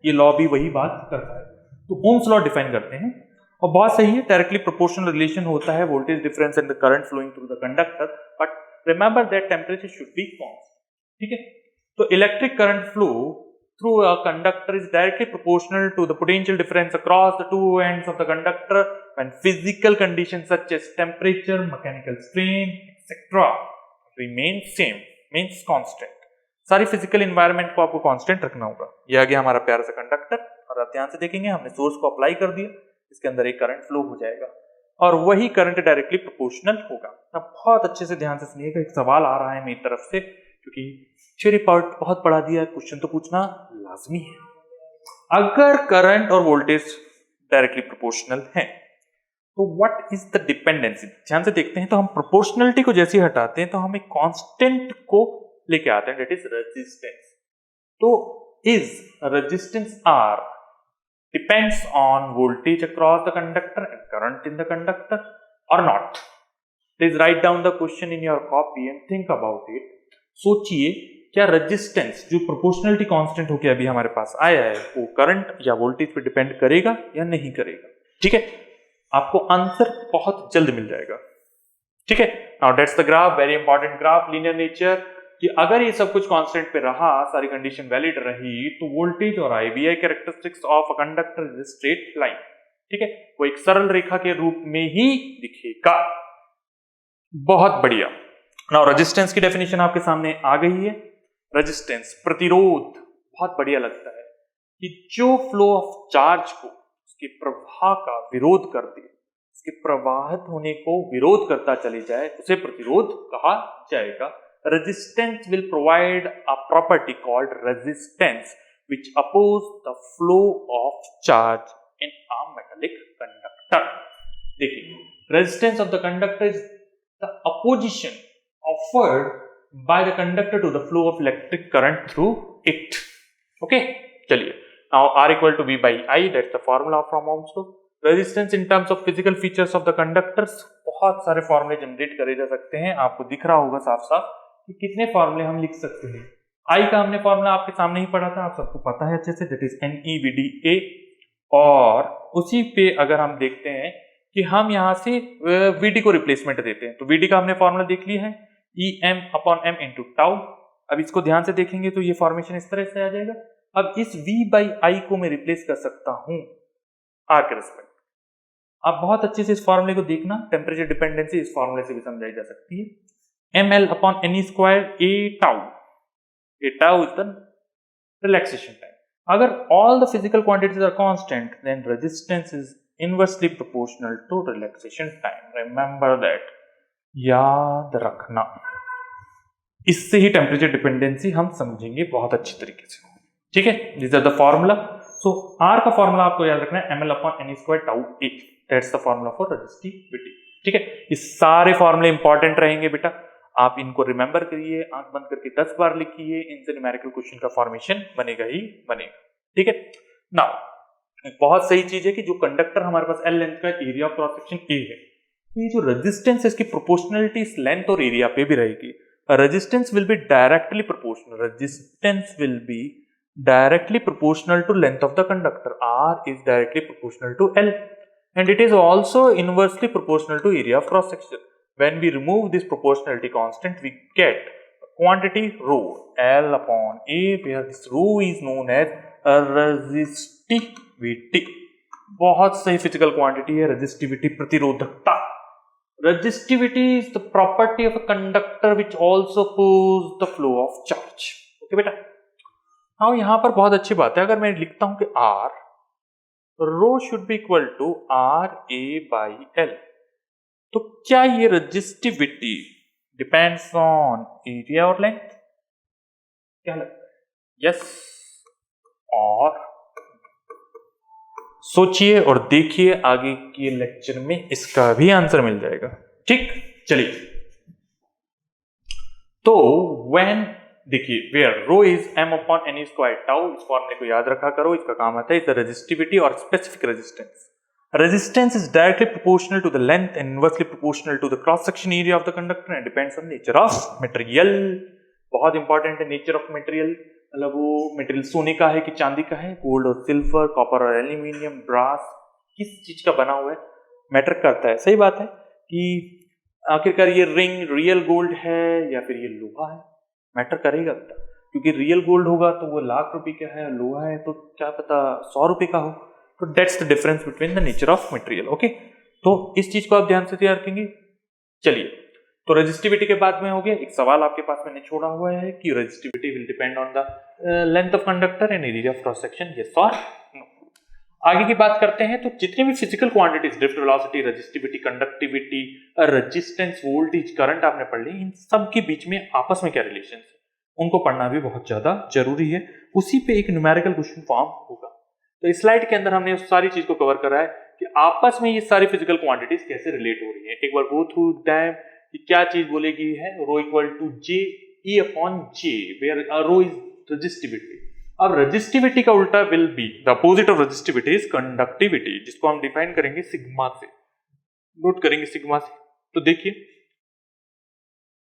ये लॉ भी वही बात करता है। तो ओम्स लॉ डिफाइन करते हैं और बहुत सही है, डायरेक्टली प्रोपोर्शनल रिलेशन होता है voltage difference and the current flowing through the conductor, but remember that temperature should be constant. ठीक है, तो electric current flow through a conductor is directly proportional to the potential difference across the two ends of the conductor when physical conditions such as temperature, mechanical strain, etc. remain same, means constant. सारी physical environment को आपको constant रखना होगा। ये आ गया हमारा प्यारा सा कंडक्टर, और आप ध्यान से देखेंगे हमने सोर्स को अप्लाई कर दिया, इसके अंदर एक करंट फ्लो हो जाएगा और वही करंट डायरेक्टली प्रोपोर्शनल होगा। अब बहुत अच्छे से ध्यान से सुनिएगा, एक सवाल आ रहा है मेरी तरफ से, क्योंकि थ्योरी पार्ट बहुत पढ़ा दिया है, क्वेश्चन तो पूछना लाजमी है। अगर करंट और वोल्टेज डायरेक्टली प्रोपोर्शनल है तो व्हाट इज द डिपेंडेंसी? ध्यान से देखते हैं, तो हम प्रोपोर्शनलिटी को जैसे हटाते हैं तो हम एक कांस्टेंट को लेके आते हैं, दैट इज रेजिस्टेंस। तो is resistance R depends on voltage across the conductor and current in the conductor और not? Please write down the question in your copy and think about it. सोचिए, क्या resistance जो proportionality constant होकर अभी हमारे पास आया है वो करंट या वोल्टेज पे डिपेंड करेगा या नहीं करेगा? ठीक है, आपको आंसर बहुत जल्द मिल जाएगा। ठीक है, now that's the graph, very important graph, linear nature, कि अगर ये सब कुछ कांस्टेंट पे रहा, सारी कंडीशन वैलिड रही, तो वोल्टेज और IBI characteristics of a conductor is straight line. ठीक है, वो एक सरल रेखा के रूप में ही दिखेगा। बहुत बढ़िया। नाउ रेजिस्टेंस की डेफिनेशन आपके सामने आ गई है। रेजिस्टेंस प्रतिरोध, बहुत बढ़िया लगता है कि जो फ्लो ऑफ चार्ज को उसके प्रवाह का विरोध कर दे, उसके प्रवाहित होने को विरोध करता चले जाए, उसे प्रतिरोध कहा जाएगा। Resistance will provide a property called resistance which oppose the flow of charge in a metallic conductor. देखिए, resistance of the conductor is the opposition offered by the conductor to the flow of electric current through it. Okay, चलिए, now R equal to V by I, that's the formula from Ohm's law. Resistance in terms of physical features of the conductors, बहुत सारे फॉर्मूले generate करे जा सकते हैं। आपको दिख रहा होगा साफ साफ कि कितने फॉर्मूले हम लिख सकते हैं। I का हमने फॉर्मूला आपके सामने ही पढ़ा था, आप सबको पता है अच्छे से, that is NEVDA। और उसी पे अगर हम देखते हैं कि हम यहाँ से VD को रिप्लेसमेंट देते हैं, तो VD का हमने फॉर्मूला देख लिया है, EM upon M into tau. अब इसको ध्यान से देखेंगे तो ये फॉर्मेशन इस तरह से आ जाएगा। अब इस V बाई I को मैं रिप्लेस कर सकता हूं R के रिस्पेक्ट। आप बहुत अच्छे से इस फॉर्मूले को देखना, टेम्परेचर डिपेंडेंसी इस फॉर्मूले से भी समझाई जा सकती है। ML upon NE square A tau, ये tau is the relaxation time. अगर all the physical quantities are constant, then resistance is inversely proportional to relaxation time. Remember that, याद रखना। इससे ही टेम्परेचर डिपेंडेंसी हम समझेंगे बहुत अच्छी तरीके से। ठीक है, this are the formula. So R का फॉर्मूला आपको याद रखना है, ML upon NE square tau A, that's the formula for resistivity. ठीक है, ये सारे फॉर्मूले इंपॉर्टेंट रहेंगे बेटा, आप इनको रिमेंबर करिए, आंख बंद करके 10 बार लिखिए, इनसे न्यूमेरिकल क्वेश्चन का फॉर्मेशन बनेगा ही बनेगा। ठीक है, नाउ एक बहुत सही चीज है कि जो कंडक्टर हमारे पास L लेंथ का area of cross section A है, ये जो रेजिस्टेंस है इसकी प्रोपोर्शनलिटी इस लेंथ और एरिया पे भी रहेगी। Resistance will be directly proportional, resistance will be directly proportional to length of the conductor. R is directly proportional to L and it is also inversely proportional to area of cross section. When we remove this proportionality constant, we get quantity rho L upon A, where this rho is known as resistivity. बहुत सही physical quantity है resistivity, प्रतिरोधकता। Resistivity is the property of a conductor which also opposes the flow of charge. Okay बेटा, हाँ यहाँ पर बहुत अच्छी बात है, अगर मैं लिखता हूं कि R rho should be equal to RA by L, तो क्या ये रेजिस्टिविटी डिपेंड्स ऑन एरिया और लेंथ? क्या लगता है, यस और सोचिए और देखिए, आगे के लेक्चर में इसका भी आंसर मिल जाएगा। ठीक, चलिए, तो व्हेन देखिए where rho is m upon n square tau, इस फॉर्मूले को याद रखा करो, इसका काम आता है इज द रेजिस्टिविटी और specific resistance. Resistance is directly proportional to the length and inversely proportional to the cross section area of the conductor and depends on nature of material. बहुत इंपॉर्टेंट है नेचर ऑफ मटेरियल, मतलब वो material सोने का है कि चांदी का है, गोल्ड और सिल्वर, कॉपर और एल्यूमिनियम, ब्रास, किस चीज का बना हुआ है मैटर करता है. सही बात है कि आखिरकार ये रिंग रियल गोल्ड है या फिर ये लोहा है, मैटर करेगा बेटा, क्योंकि रियल गोल्ड होगा तो वो लाख रुपए का है, लोहा है तो क्या पता 100 रुपए का हो. तो that's the difference between the nature of material. Okay, तो इस चीज को आप ध्यान से तैयार रखेंगे. चलिए, तो रेजिस्टिविटी के बाद में हो गया. एक सवाल आपके पास मैंने छोड़ा हुआ है कि resistivity will depend on the length of conductor and area of cross section, yes और नो. आगे की बात करते हैं. तो जितने भी physical quantities, drift velocity, resistivity, conductivity, resistance, voltage, current आपने पढ़ ली, इन सब के बीच में आपस में क्या रिलेशन है उनको पढ़ना भी बहुत ज्यादा जरूरी है. उसी पे एक न्यूमेरिकल क्वेश्चन फॉर्म होगा. तो इस स्लाइड के अंदर हमने उस सारी चीज को कवर करा है कि आपस में ये सारी फिजिकल क्वांटिटीज कैसे रिलेट हो रही है. एक बार गो थ्रू दैम कि क्या चीज बोलेगी है. Rho equal to J E upon J where rho is resistivity. अब रेजिस्टिविटी का उल्टा will be the opposite of resistivity is conductivity, जिसको हम डिफाइन करेंगे सिग्मा से, नोट करेंगे सिग्मा से. तो देखिए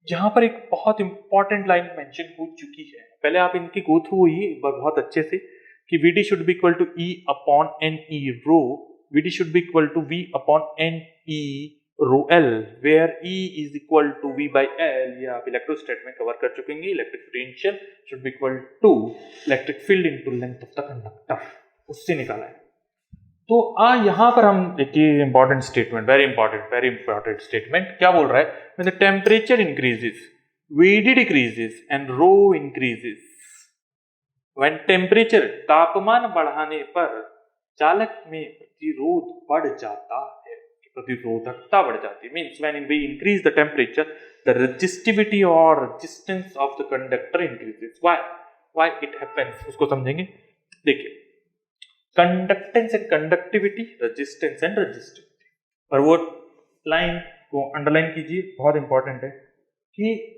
जहां पर एक बहुत इंपॉर्टेंट लाइन मेंशन हो चुकी है, पहले आप इनकी गो थ्रू हुई एक बार बहुत अच्छे से कि VD should be equal to E upon NE rho, VD should be equal to V upon NE rho L, where E is equal to V by L. ये आप इलेक्ट्रोस्टैट में कवर कर चुकेंगे. Electric potential should be equal to electric field into length of the conductor, उससे निकाला है. तो यहां पर हम देखिए important statement, very important statement क्या बोल रहा है. When the temperature increases, VD decreases and rho increases. When temperature, तापमान बढ़ाने पर चालक में प्रतिरोध बढ़ जाता है, प्रतिरोधकता बढ़ जाती है. Means when we increase the temperature, the resistivity or resistance of the conductor increases. Why it happens उसको समझेंगे. देखिए conductance and conductivity, resistance and resistivity, और वो लाइन को अंडरलाइन कीजिए, बहुत इंपॉर्टेंट है कि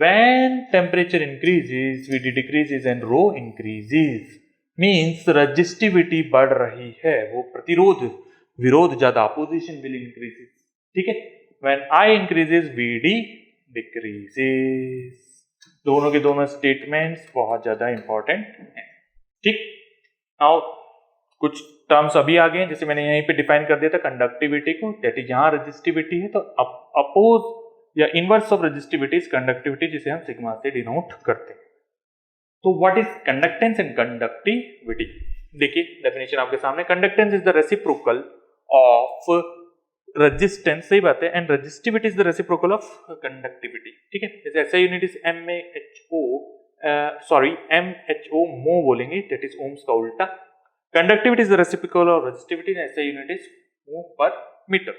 when temperature increases, VD decreases and rho increases, means resistivity बढ़ रही है, वो प्रतिरोध विरोध ज्यादा, opposition will increases. ठीक है. when I increases, VD decreases. दोनों के दोनों स्टेटमेंट्स बहुत ज्यादा इंपॉर्टेंट हैं. ठीक. नाउ कुछ टर्म्स अभी आ गए हैं, जैसे मैंने यहीं पे डिफाइन कर दिया था कंडक्टिविटी को, दैट इज यहाँ रेजिस्टिविटी है तो अपोज या inverse of resistivity is conductivity, जिसे हम सिग्मा से डिनोट करते हैं. तो what is conductance and conductivity. देखिए डेफिनेशन आपके सामने. Conductance is the reciprocal of resistance, सही बात है, and resistivity is the reciprocal of conductivity. ठीक है. जैसे ऐसा यूनिट इज MHO मो बोलेंगे, दैट इज ओम्स का उल्टा. Conductivity is the reciprocal of resistivity, ऐसा unit is mho per metre.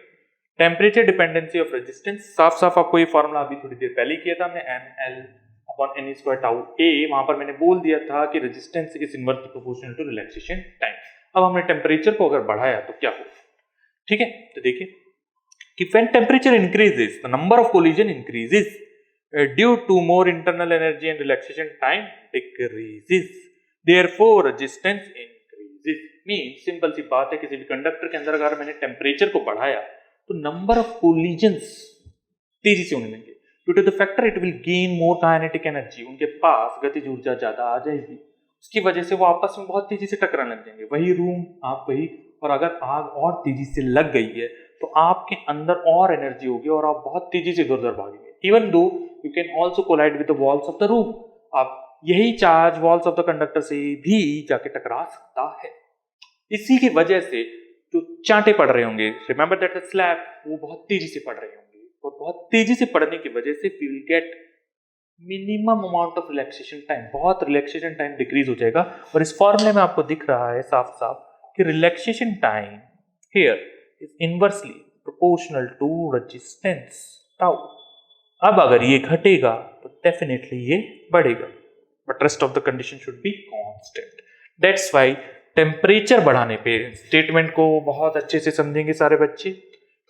Temperature dependency of resistance, साफ आपको ये फॉर्मूला अभी थोड़ी देर पहले किया था हमने, ML upon N square tau A. वहां पर मैंने बोल दिया था कि resistance is inversely proportional to relaxation time. अब हमने टेम्परेचर को अगर बढ़ाया तो क्या होगा. ठीक है. तो देखिए कि when temperature increases the number of collision increases due to more internal energy and relaxation time decreases, therefore resistance increases. Means simple सी बात है, किसी भी कंडक्टर के अंदर अगर मैंने टेम्परेचर को बढ़ाया तो नंबर ऑफ कोलिजन्स तेजी से होने लगेंगे. Due to the factor it will gain more kinetic energy, उनके पास गतिज ऊर्जा ज्यादा आ जाएगी, उसकी वजह से वो आपस में बहुत तेजी से टकराने लग जाएंगे. वही रूम आप वही, और अगर आग और तेजी से लग गई है तो आपके अंदर और एनर्जी होगी और आप बहुत तेजी से इधर उधर भागेंगे. Even though you can also collide with the walls of the room, आप यही charge walls of the conductor से भी जाके टकरा सकता है. इसी की वजह से जो चांटे पड़ रहे होंगे, रिमेंबर दैट द स्लैब, वो बहुत तेजी से पड़ रहे होंगे, और बहुत तेजी से पड़ने की वजह से we will get minimum amount of relaxation time, बहुत रिलैक्सेशन टाइम डिक्रीज हो जाएगा. और इस फॉर्मूले में आपको दिख रहा है साफ साफ कि relaxation time here is inversely proportional to resistance tau. अब अगर ये घटेगा तो डेफिनेटली ये बढ़ेगा, but rest of the condition should be constant. That's why temperature बढ़ाने पे, स्टेटमेंट को बहुत अच्छे से समझेंगे सारे बच्चे,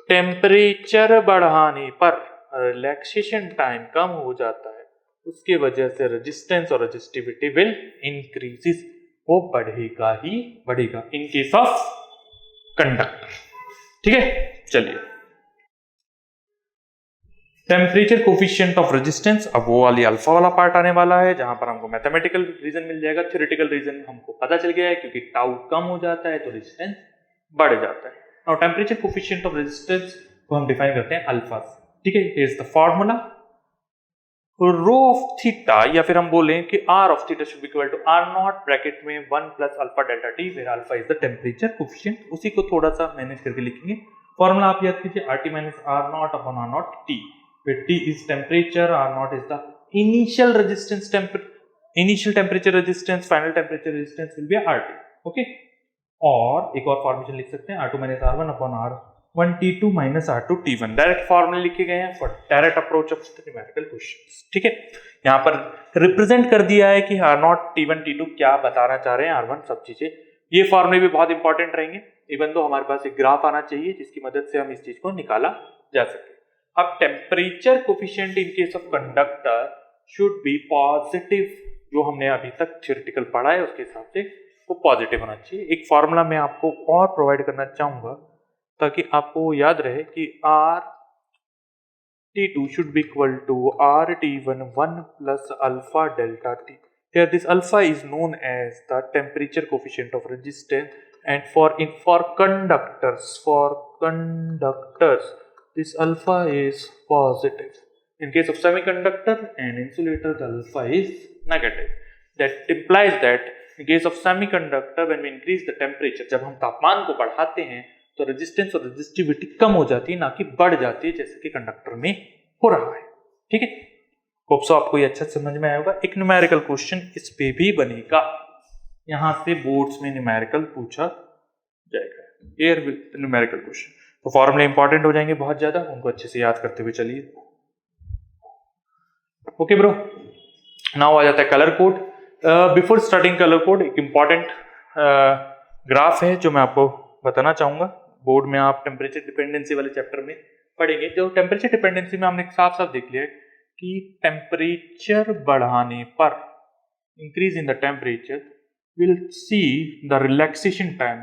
टेम्परेचर बढ़ाने पर रिलैक्सेशन टाइम कम हो जाता है, उसके वजह से रेजिस्टेंस और रेजिस्टिविटी विल इंक्रीजेस, वो बढ़ेगा ही बढ़ेगा इन केस ऑफ कंडक्टर। ठीक है, चलिए टेम्परेचर कोफिशिएंट ऑफ रेजिस्टेंस, अब वो वाली अल्फा वाला पार्ट आने वाला है जहां पर हमको मैथमेटिकल रीजन मिल जाएगा। थ्योरेटिकल रीजन हमको पता चल गया है क्योंकि टाउ कम हो जाता है तो रेजिस्टेंस बढ़ जाता है। और टेम्परेचर कोफिशिएंट ऑफ रेजिस्टेंस को हम डिफाइन करते हैं अल्फा से। ठीक है, here is the formula, rho of theta या फिर हम बोलें कि R of theta should be equal to R not bracket में 1 plus alpha delta T, where alpha is the temperature coefficient. उसी को थोड़ा सा मैनेज करके लिखेंगे। फॉर्मूला आप याद कीजिए, R T minus R not upon R not T, where T is temperature, R naught is the initial resistance, initial temperature resistance, final temperature resistance will be RT. Okay, और एक और formation लिख सकते हैं R2 minus R1 upon R1 T2 minus R2 T1। Direct फॉर्मूले लिखे गए हैं for direct approach of numerical questions. ठीक है, यहाँ पर रिप्रेजेंट कर दिया है कि R नॉट T1 T2 क्या बताना चाह रहे हैं, R1 सब चीजें। ये फॉर्मूले भी बहुत इंपॉर्टेंट रहेंगे, इवन तो हमारे पास एक ग्राफ आना चाहिए जिसकी मदद से हम इस चीज को निकाला जा सके। अब temperature coefficient in case of conductor should be positive, जो हमने अभी तक थ्योरेटिकल पढ़ा है उसके हिसाब से वो पॉजिटिव होना चाहिए। एक फॉर्मूला मैं आपको और प्रोवाइड करना चाहूंगा ताकि आपको याद रहे कि are T2 should be equal to RT1 1 plus alpha delta T. Here this alpha is known as the temperature coefficient of resistance, and for conductors this alpha is positive. In case of semiconductor and insulator, the alpha is negative. That implies that in case of semiconductor, when we increase the temperature, जब हम तापमान को बढ़ाते हैं तो resistance और resistivity कम हो जाती है, ना कि बढ़ जाती है जैसे कि कंडक्टर में हो रहा है। ठीक है, होप सो आपको ये अच्छा समझ में आया होगा। एक न्यूमेरिकल क्वेश्चन इस पे भी बनेगा, यहां से बोर्ड्स में न्यूमेरिकल पूछा जाएगा, एयर न्यूमेरिकल क्वेश्चन। तो फॉर्मूले इंपॉर्टेंट हो जाएंगे बहुत ज्यादा, उनको अच्छे से याद करते हुए चलिए। ओके ब्रो, नाउ आ जाता है colour code. Before starting colour code, एक इंपॉर्टेंट ग्राफ है जो मैं आपको बताना चाहूंगा। बोर्ड में आप टेम्परेचर डिपेंडेंसी वाले चैप्टर में पढ़ेंगे। जो टेम्परेचर डिपेंडेंसी में हमने साफ साफ देख लिया कि टेम्परेचर बढ़ाने पर, increase in the temperature will see the relaxation time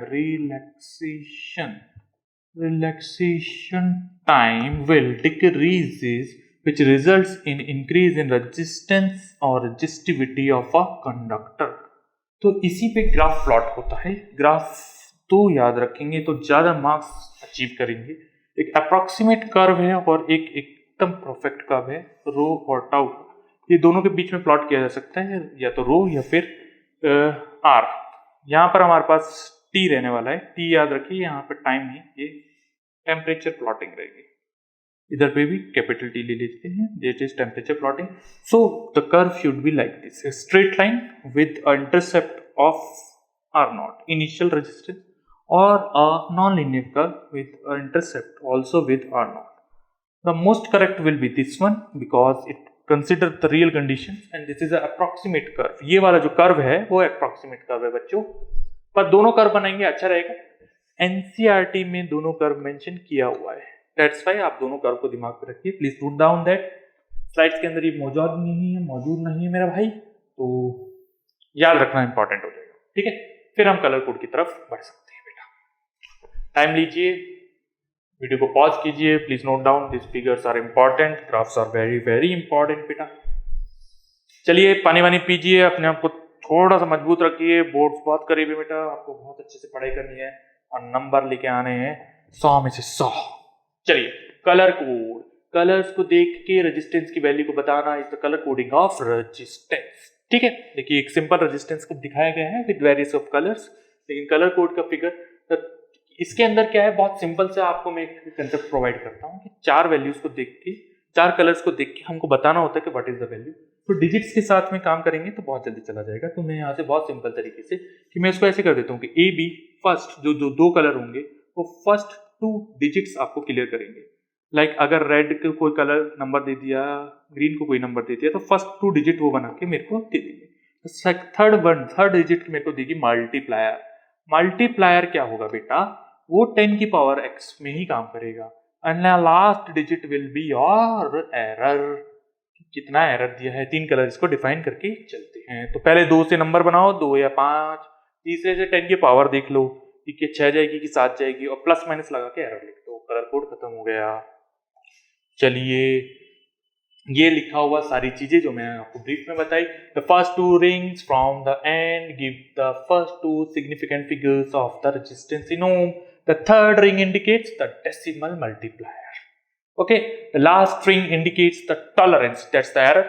will decreases, which results in increase in resistance or resistivity of a conductor। तो इसी पे ग्राफ प्लॉट होता है। ग्राफ तो याद रखेंगे तो ज्यादा मार्क्स अचीव करेंगे। एक अप्रोक्सीमेट कर्व है और एक एकदम परफेक्ट कर्व है, रो और टाउ। ये दोनों के बीच में प्लॉट किया जा सकता है, या तो रो या फिर आर। यहाँ पर हमारे पास टी रहने वाला है, टी याद रखिए, यहाँ पर टाइम नहीं, ये टेम्परेचर प्लॉटिंग रहेगी। इधर पे भी कैपिटल टी ले लेते हैं, that is temperature plotting. So the curve should be like this, straight line with intercept of R not initial resistance, और a non linear curve with intercept also with R not. The most correct will be this one because it consider the real conditions, and this is approximate curve. ये वाला जो curve है वो approximate curve है बच्चों, पर दोनों curve बनाएंगे अच्छा रहेगा। एनसीईआरटी में दोनों कर्व मेंशन किया हुआ है, दैट्स व्हाई आप दोनों कर्व को दिमाग में रखिए। Please note down that, slides के अंदर ये मौजूद नहीं है मेरा भाई, तो याद रखना इंपॉर्टेंट हो जाएगा। ठीक है, फिर हम कलर कोड की तरफ बढ़ सकते हैं। बेटा टाइम लीजिए, वीडियो को पॉज कीजिए, please note down this figures are important, graphs are very very important बेटा। चलिए पानी वानी पीजिए, अपने आप को थोड़ा सा मजबूत रखिए, बोर्ड्स बहुत करीब है बेटा, आपको बहुत अच्छे से पढ़ाई करनी है और नंबर लेके आने हैं 100 में से 100। चलिए कलर कोड, कलर्स को देख के रेजिस्टेंस की वैल्यू को बताना is the colour coding of resistance. ठीक है, देखिए एक सिंपल रेजिस्टेंस को दिखाया गया है विद वेरियस ऑफ कलर्स, लेकिन कलर कोड का फिगर इसके अंदर क्या है, बहुत सिंपल से आपको मैं एक कंसेप्ट प्रोवाइड करता हूँ कि चार वैल्यूज को देख के, चार कलर्स को देख के हमको बताना होता है कि व्हाट इज द वैल्यू। तो डिजिट्स के साथ में काम करेंगे तो बहुत जल्दी चला जाएगा। तो मैं यहाँ से बहुत सिंपल तरीके से कि मैं इसको ऐसे कर देता हूँ कि ए बी फर्स्ट जो दो कलर होंगे वो फर्स्ट 2 डिजिट्स आपको क्लियर करेंगे। लाइक अगर रेड को कोई कलर नंबर दे दिया, ग्रीन को कोई नंबर दे दिया, तो फर्स्ट 2 डिजिट वो बना के मेरे को दे देंगे। थर्ड डिजिट मेरे को देगी मल्टीप्लायर। मल्टीप्लायर क्या होगा बेटा, वो 10 की पावर x में ही काम करेगा। And last digit will be your error. कितना एरर दिया है, 3 कलर इसको डिफाइन करके चलते हैं। तो पहले 2 से नंबर बनाओ, 2 या 5, तीसरे से 10 की पावर देख लो कि 6 जाएगी कि 7 जाएगी, और प्लस माइनस लगा के एरर लिख दो। कलर कोड खत्म हो गया। चलिए, ये लिखा हुआ सारी चीजें जो मैंने आपको ब्रीफ में बताई। The first 2 rings from the end give the first 2 significant figures of the resistance in ohm. The third ring indicates the decimal multiplier. Okay, the last ring indicates the tolerance, that's the error,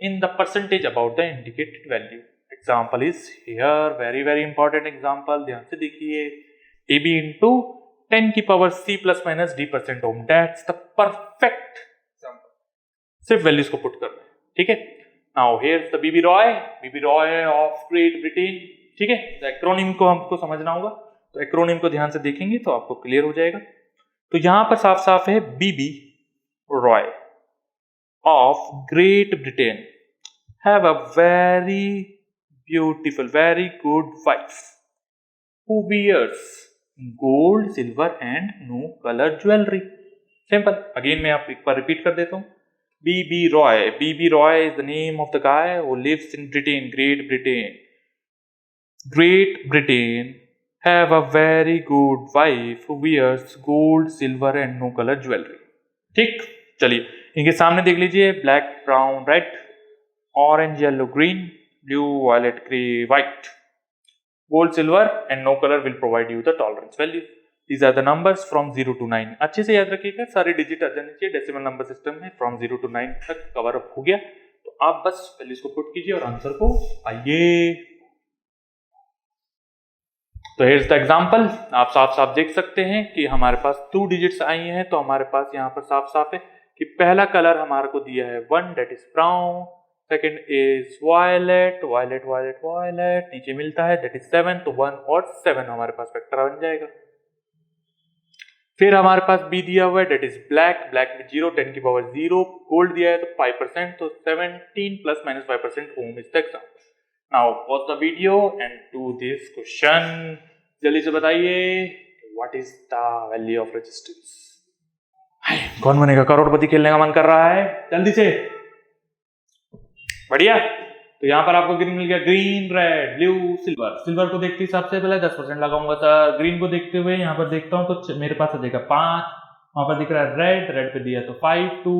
in the percentage about the indicated value. Example is here, very very important example, ध्यान से देखिए। AB into 10 की power C plus minus D% ohm, that's the perfect example. सिर्फ values को put करना है, ठीक है। Now here's the BB Roy of Great Britain, ठीक है। द एक्रोनिम को हमको समझना होगा, तो एक्रोनिम को ध्यान से देखेंगे तो आपको क्लियर हो जाएगा। तो यहां पर साफ साफ है B B Roy of Great Britain have a very beautiful, very good wife who wears gold, silver and no colour jewellery. Simple. Again मैं आप एक बार रिपीट कर देता हूं। B B Roy is the name of the guy who lives in Britain, Great Britain. Great Britain have a very good wife who wears gold, silver and no color jewelry. ठीक, चलिए इनके सामने देख लीजिए, black, brown, red, orange, yellow, green, blue, violet, grey, white, gold, silver and no colour will provide you the tolerance value. These are the numbers from 0 to 9. अच्छे से याद रखिएगा, सारे डिजिट आ जाने चाहिए। डेसिमल नंबर सिस्टम में from 0 to 9 तक cover up हो गया, तो आप बस वैल्यूज को पुट कीजिए और आंसर को आइए। तो हेयर्स द एग्जांपल, आप साफ साफ देख सकते हैं कि हमारे पास 2 डिजिट्स आई हैं, तो हमारे पास यहाँ पर साफ साफ है कि पहला कलर हमारे को दिया है 1, that is brown, second is violet, नीचे मिलता है दैट इज 7, तो 1 और 7 हमारे पास वेक्टर बन जाएगा। फिर हमारे पास बी दिया हुआ है दैट इज ब्लैक में 0, 10 की पावर 0, गोल्ड दिया है तो 5%, तो 17 plus minus 5% ohm is the example. Now pause the video and do this question. जल्दी से बताइए, what is the value of resistance? कौन बनेगा करोड़पति, खेलने का मन कर रहा है, जल्दी से। बढ़िया। तो यहाँ पर आपको ग्रीन मिल गया, ग्रीन, रेड, ब्लू, सिल्वर को देखते ही सबसे पहले 10% लगाऊंगा सर। ग्रीन को देखते हुए यहाँ पर देखता हूँ तो मेरे पास आ जाएगा 5, वहां पर दिख रहा है रेड पे दिया तो 5, 2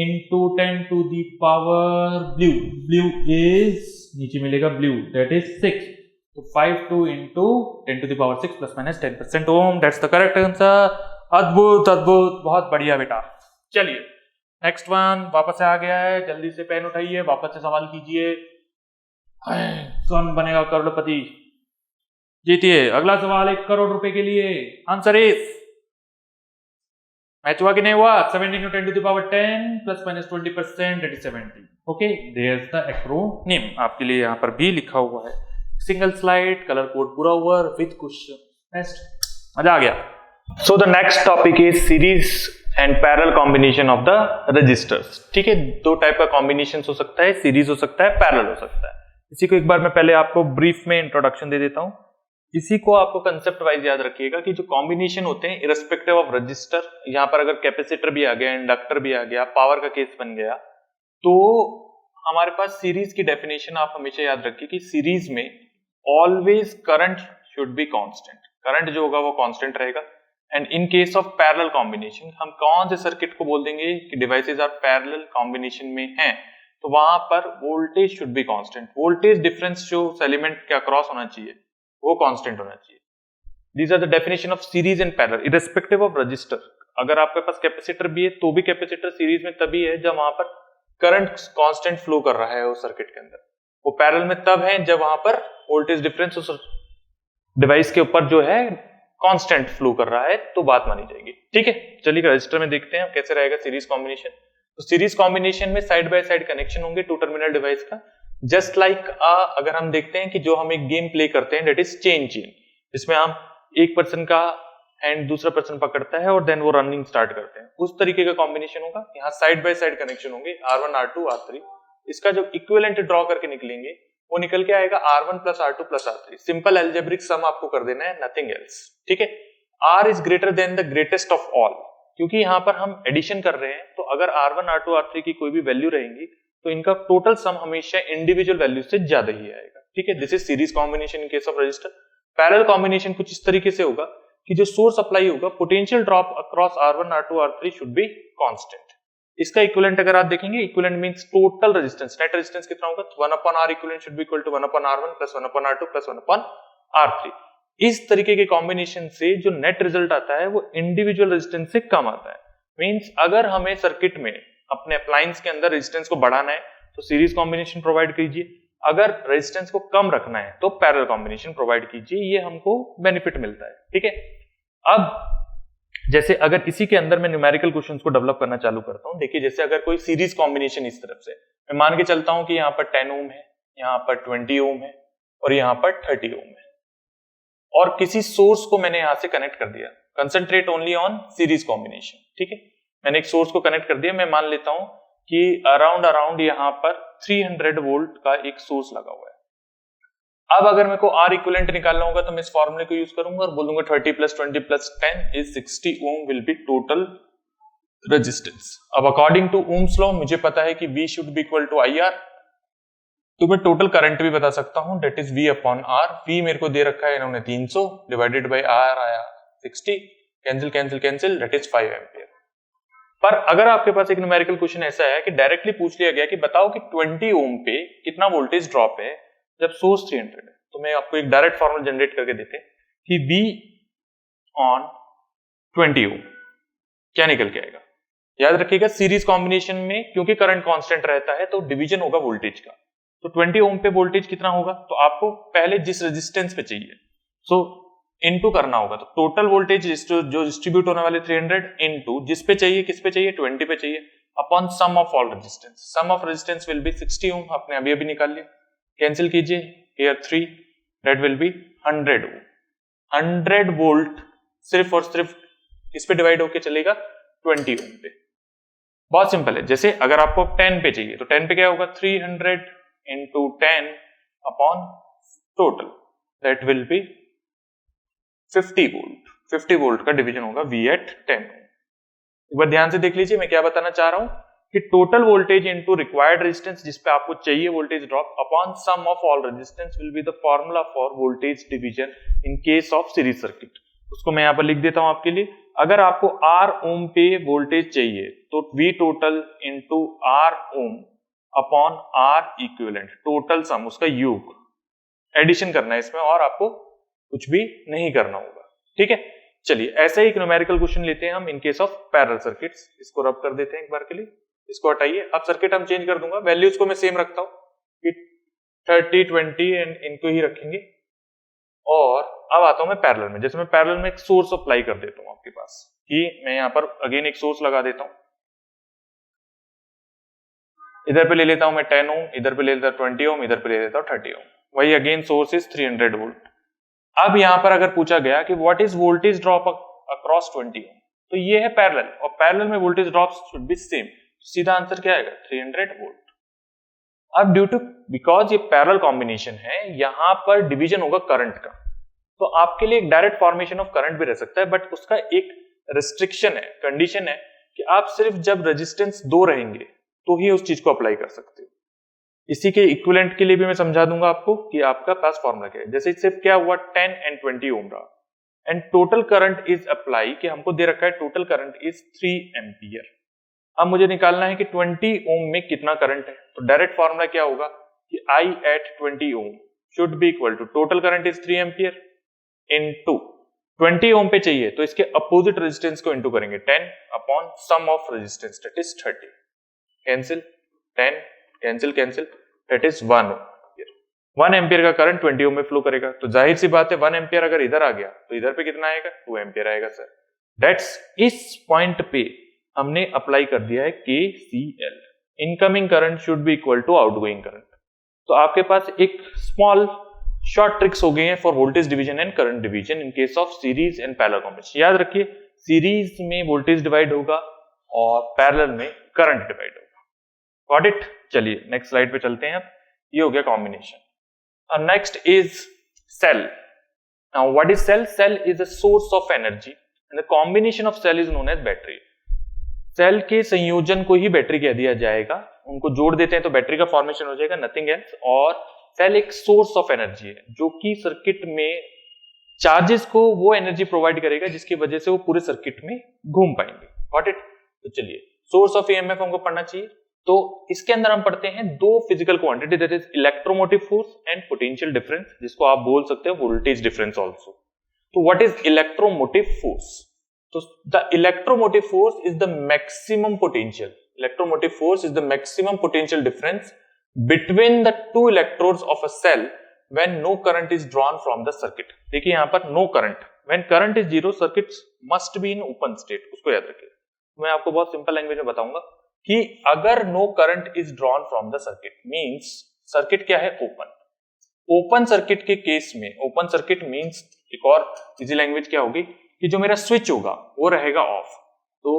into 10 to the power blue is, नीचे मिलेगा ब्लू, दैट इज 6, तो 5, 2 into 10 to the power 6 plus minus 10% ohm, that's the correct answer. अद्भुत, बहुत बढ़िया बेटा। चलिए नेक्स्ट वन वापस से आ गया है, जल्दी से पेन उठाइए, वापस से सवाल कीजिए। कौन बनेगा करोड़पति, जीतिए। अगला सवाल 1 करोड़ रुपए के लिए। आंसर इज, मैच हुआ कि नहीं हुआ? 17 into 10 to the power 10 plus minus 20%, that is 70. Okay, there's the acronym. आपके लिए यहाँ पर भी लिखा हुआ है, सिंगल स्लाइड, कलर कोड पूरा हुआ विद क्वेश्चन। नेक्स्ट, मजा आ गया। So the next topic is series and parallel combination of the resistors. ठीक है, 2 टाइप का कॉम्बिनेशन हो सकता है, सीरीज हो सकता है, पैरेलल हो सकता है। इसी को एक बार मैं पहले आपको ब्रीफ में इंट्रोडक्शन दे देता हूं। इसी को आपको कंसेप्ट वाइज याद रखिएगा कि जो कॉम्बिनेशन होते हैं इरेस्पेक्टिव ऑफ रजिस्टर, यहाँ पर अगर कैपेसिटर भी आ गया, इंडक्टर भी आ गया, पावर का केस बन गया, तो हमारे पास सीरीज की डेफिनेशन आप हमेशा याद रखिए कि सीरीज में always current should be constant, current जो होगा वो कांस्टेंट रहेगा। And in case of parallel combination, हम कौन से सर्किट को बोल देंगे कि डिवाइसेस आर पैरेलल कॉम्बिनेशन में हैं, तो वहां पर voltage should be constant. Voltage difference जो एलिमेंट के अक्रॉस होना चाहिए वो कांस्टेंट होना चाहिए। These are the definition of series and parallel irrespective of resistor. अगर आपके पास कैपेसिटर भी है तो भी कैपेसिटर सीरीज में तभी है जब वहां पर करंट कांस्टेंट फ्लो कर रहा है उस सर्किट के अंदर। वो पैरेलल में तब है जब वहां पर वोल्टेज डिफरेंस उस डिवाइस के ऊपर जो है कांस्टेंट फ्लो कर रहा है, तो बात मानी जाएगी। ठीक है, चलिए रजिस्टर में देखते हैं कैसे रहेगा सीरीज कॉम्बिनेशन। तो सीरीज कॉम्बिनेशन में साइड बाय साइड कनेक्शन होंगे 2 टर्मिनल डिवाइस का। जस्ट लाइक अगर हम देखते हैं कि जो हम एक गेम प्ले करते हैं दैट इज चेन, जिसमें हम एक पर्सन का हैंड दूसरा पर्सन पकड़ता है और देन वो रनिंग स्टार्ट करते हैं, उस तरीके का कॉम्बिनेशन होगा। यहाँ साइड बाय साइड कनेक्शन होंगे R1 R2 R3। इसका जो इक्विवेलेंट ड्रॉ करके निकलेंगे वो निकल के आएगा R1 plus R2 plus R3। Simple algebraic sum आपको कर देना है, नथिंग एल्स। ठीक है, R is greater than the greatest of all, क्योंकि यहाँ पर हम एडिशन कर रहे हैं, तो अगर R1 R2 R3 की कोई भी वैल्यू रहेंगी तो इनका टोटल सम हमेशा इंडिविजुअल वैल्यू से ज्यादा ही आएगा। ठीक है, this is series combination in case of resistor. Parallel combination कुछ इस तरीके से होगा कि जो सोर्स अप्लाई होगा, potential drop across R1 R2 R3 should be constant. इसका इक्विवेलेंट अगर आप देखेंगे, equivalent means total resistance, net resistance कितना होगा, 1/R equivalent should be equal to 1/R1 plus 1/R2 plus 1/R3। इस तरीके के कॉम्बिनेशन से जो नेट रिजल्ट आता है वो इंडिविजुअल रेजिस्टेंस से कम आता है। मींस अगर हमें सर्किट में अपने अप्लायंस के अंदर रेजिस्टेंस को बढ़ाना है तो सीरीज कॉम्बिनेशन प्रोवाइड कीजिए, अगर रेजिस्टेंस को कम रखना है तो पैरेलल कॉम्बिनेशन प्रोवाइड कीजिए, ये हमको बेनिफिट मिलता है। ठीक है, अब जैसे अगर इसी के अंदर मैं न्यूमेरिकल क्वेश्चंस को डेवलप करना चालू करता हूं, देखिए जैसे अगर कोई सीरीज कॉम्बिनेशन इस तरफ से, मैं मान के चलता हूं कि यहाँ पर 10 ओम है, यहाँ पर 20 ओम है और यहाँ पर 30 ओम है, और किसी सोर्स को मैंने यहां से कनेक्ट कर दिया। Concentrate only on series combination. ठीक है, मैंने एक सोर्स को कनेक्ट कर दिया, मैं मान लेता हूं कि अराउंड यहाँ पर 300 वोल्ट का एक सोर्स लगा हुआ है। अब अगर मेरे को R इक्विवेलेंट निकालना होगा तो मैं इस फॉर्मूले को यूज करूंगा और बोलूंगा 30 + 20 + 10 is 60 ohm will be total resistance. अब अकॉर्डिंग टू ओम्स लॉ मुझे पता है कि V should be equal to IR, तो मैं टोटल करंट भी बता सकता हूं, दैट इज V/R। V मेरे को दे रखा है इन्होंने 300 डिवाइडेड बाय R आया 60, cancel cancel cancel, that is 5 ampere. पर अगर आपके पास एक न्यूमेरिकल क्वेश्चन ऐसा है कि डायरेक्टली पूछ लिया गया कि बताओ कि 20 ओम पे कितना वोल्टेज ड्रॉप है जब सोर्स 300 है, तो मैं आपको एक डायरेक्ट फॉर्मूला जनरेट करके देते हैं कि V ऑन 20 ओम क्या निकल के आएगा। याद रखिएगा सीरीज कॉम्बिनेशन में क्योंकि करंट कांस्टेंट रहता है तो डिवीजन होगा वोल्टेज का, तो 20 ओम पे वोल्टेज कितना होगा, तो आपको पहले जिस रेजिस्टेंस पे चाहिए सो इनटू करना होगा, तो टोटल वोल्टेज जो डिस्ट्रीब्यूट होने वाले 300 इनटू जिस पे चाहिए, किस पे चाहिए, 20 पे चाहिए, upon sum of all resistance. Sum of resistance will be 60 ohm, आपने अभी अभी निकाल लिया, कैंसिल कीजिए, here 3, that will be 100 ohm. 100 volt सिर्फ और सिर्फ इस पे डिवाइड होके चलेगा 20 ओम पे। बहुत सिंपल है, जैसे अगर आपको 10 पे चाहिए तो 10 पे क्या होगा, 300 into 10 upon total, that will B 50 volt. 50 volt का डिवीजन होगा V at 10। एक बार ध्यान से देख लीजिए मैं क्या बताना चाह रहा हूं कि total voltage into required resistance जिस पे आपको चाहिए voltage drop upon sum of all resistance will be the formula for voltage division in case of series circuit. उसको मैं यहां पर लिख देता हूं आपके लिए। अगर आपको R ओम पे वोल्टेज चाहिए तो V total into R ohm upon R equivalent, total sum उसका योग एडिशन करना है इसमें और आपको कुछ भी नहीं करना होगा। ठीक है, चलिए ऐसा ही एक न्यूमेरिकल क्वेश्चन लेते हैं हम इन केस ऑफ पैरेलल सर्किट्स। इसको रब कर देते हैं एक बार के लिए, इसको हटाइए। अब सर्किट हम चेंज कर दूंगा, वैल्यूज को मैं सेम रखता हूं कि 30 20 एंड इनको ही रखेंगे। और अब आता हूं मैं पैरेलल में, जैसे मैं पैरेलल में एक सोर्स अप्लाई कर देता हूं आपके पास कि मैं यहां पर अगेन एक सोर्स लगा देता हूं, इधर पे ले लेता हूं मैं 10 ओम, इधर पे ले लेता हूं 20 ओम, इधर पे ले लेता हूं 30 ओम। वही अगेन सोर्स इज 300 वोल्ट। अब यहां पर अगर पूछा गया कि what is voltage drop across 20 ओम, तो ये है पैरेलल और पैरेलल में voltage drop should be same, सीधा आंसर क्या आएगा 300 वोल्ट। अब ड्यू टू बिकॉज ये पैरेलल कॉम्बिनेशन है यहां पर डिवीजन होगा करंट का, तो आपके लिए एक डायरेक्ट फॉर्मेशन ऑफ करंट भी रह सकता है, बट उसका एक रिस्ट्रिक्शन है, कंडीशन है कि आप सिर्फ जब रेजिस्टेंस 2 रहेंगे तो ही उस चीज को अप्लाई कर सकते हो। इसी के इक्विवेलेंट के लिए भी मैं समझा दूंगा आपको कि आपका पास फॉर्मूला क्या है। जैसे सिर्फ क्या हुआ 10 एंड 20 ओम रहा and total current is apply, कि हमको दे रखा है टोटल करंट इज 3 एम्पियर। अब मुझे निकालना है कि 20 ओम में कितना करंट है, तो डायरेक्ट फॉर्मूला क्या होगा कि I at 20 ohm should be equal to total current is 3 ampere into 20 ohm पे चाहिए तो इसके अपोजिट रेजिस्टेंस को इनटू करेंगे 10 upon sum of resistance that is 30, cancel 10 cancel cancel, that is 1 ampere. 1 ampere का करंट 20 ओम में flow करेगा, तो जाहिर सी बात है 1 एम्पियर अगर इधर आ गया तो इधर पे कितना आएगा 2 एम्पियर आएगा सर। दैट्स इस पॉइंट पे हमने अप्लाई कर दिया है KCL, incoming current should be equal to outgoing current. तो आपके पास एक स्मॉल शॉर्ट ट्रिक्स हो गई हैं for voltage division and current division in case of series and parallel combination. याद रखिए सीरीज में वोल्टेज डिवाइड होगा और पैरेलल में करंट डिवाइड होगा। Got it? चलिए नेक्स्ट स्लाइड पे चलते हैं। अब ये हो गया combination. Next is cell. Now what is cell? Cell is a source of energy and the combination of cell is known as battery. Cell के संयोजन को ही बैटरी कह दिया जाएगा उनको जोड़ देते हैं तो बैटरी का फॉर्मेशन हो जाएगा, नथिंग एल्स। और सेल एक सोर्स ऑफ एनर्जी है जो कि सर्किट में चार्जेस को वो एनर्जी प्रोवाइड करेगा जिसकी वजह से वो पूरे सर्किट में घूम पाएंगे। Got it? तो चलिए, सोर्स ऑफ ईएमएफ हमको पढ़ना चाहिए। तो इसके अंदर हम पढ़ते हैं दो physical quantity, that is electromotive force and potential difference, जिसको आप बोल सकते हैं वोल्टेज डिफरेंस आल्सो। तो व्हाट इज इलेक्ट्रोमोटिव फोर्स? तो the electromotive force is the maximum potential, electromotive force is the maximum potential difference between the two electrodes of a cell when no current is drawn from the circuit। देखिए यहां पर no current, when current is zero circuit must be in open state, उसको याद रखिए। मैं आपको बहुत simple language में बताऊंगा कि अगर no current is drawn from the circuit means circuit क्या है? ओपन। ओपन सर्किट के केस में, ओपन सर्किट मींस एक और इजी लैंग्वेज क्या होगी कि जो मेरा स्विच होगा वो रहेगा ऑफ, तो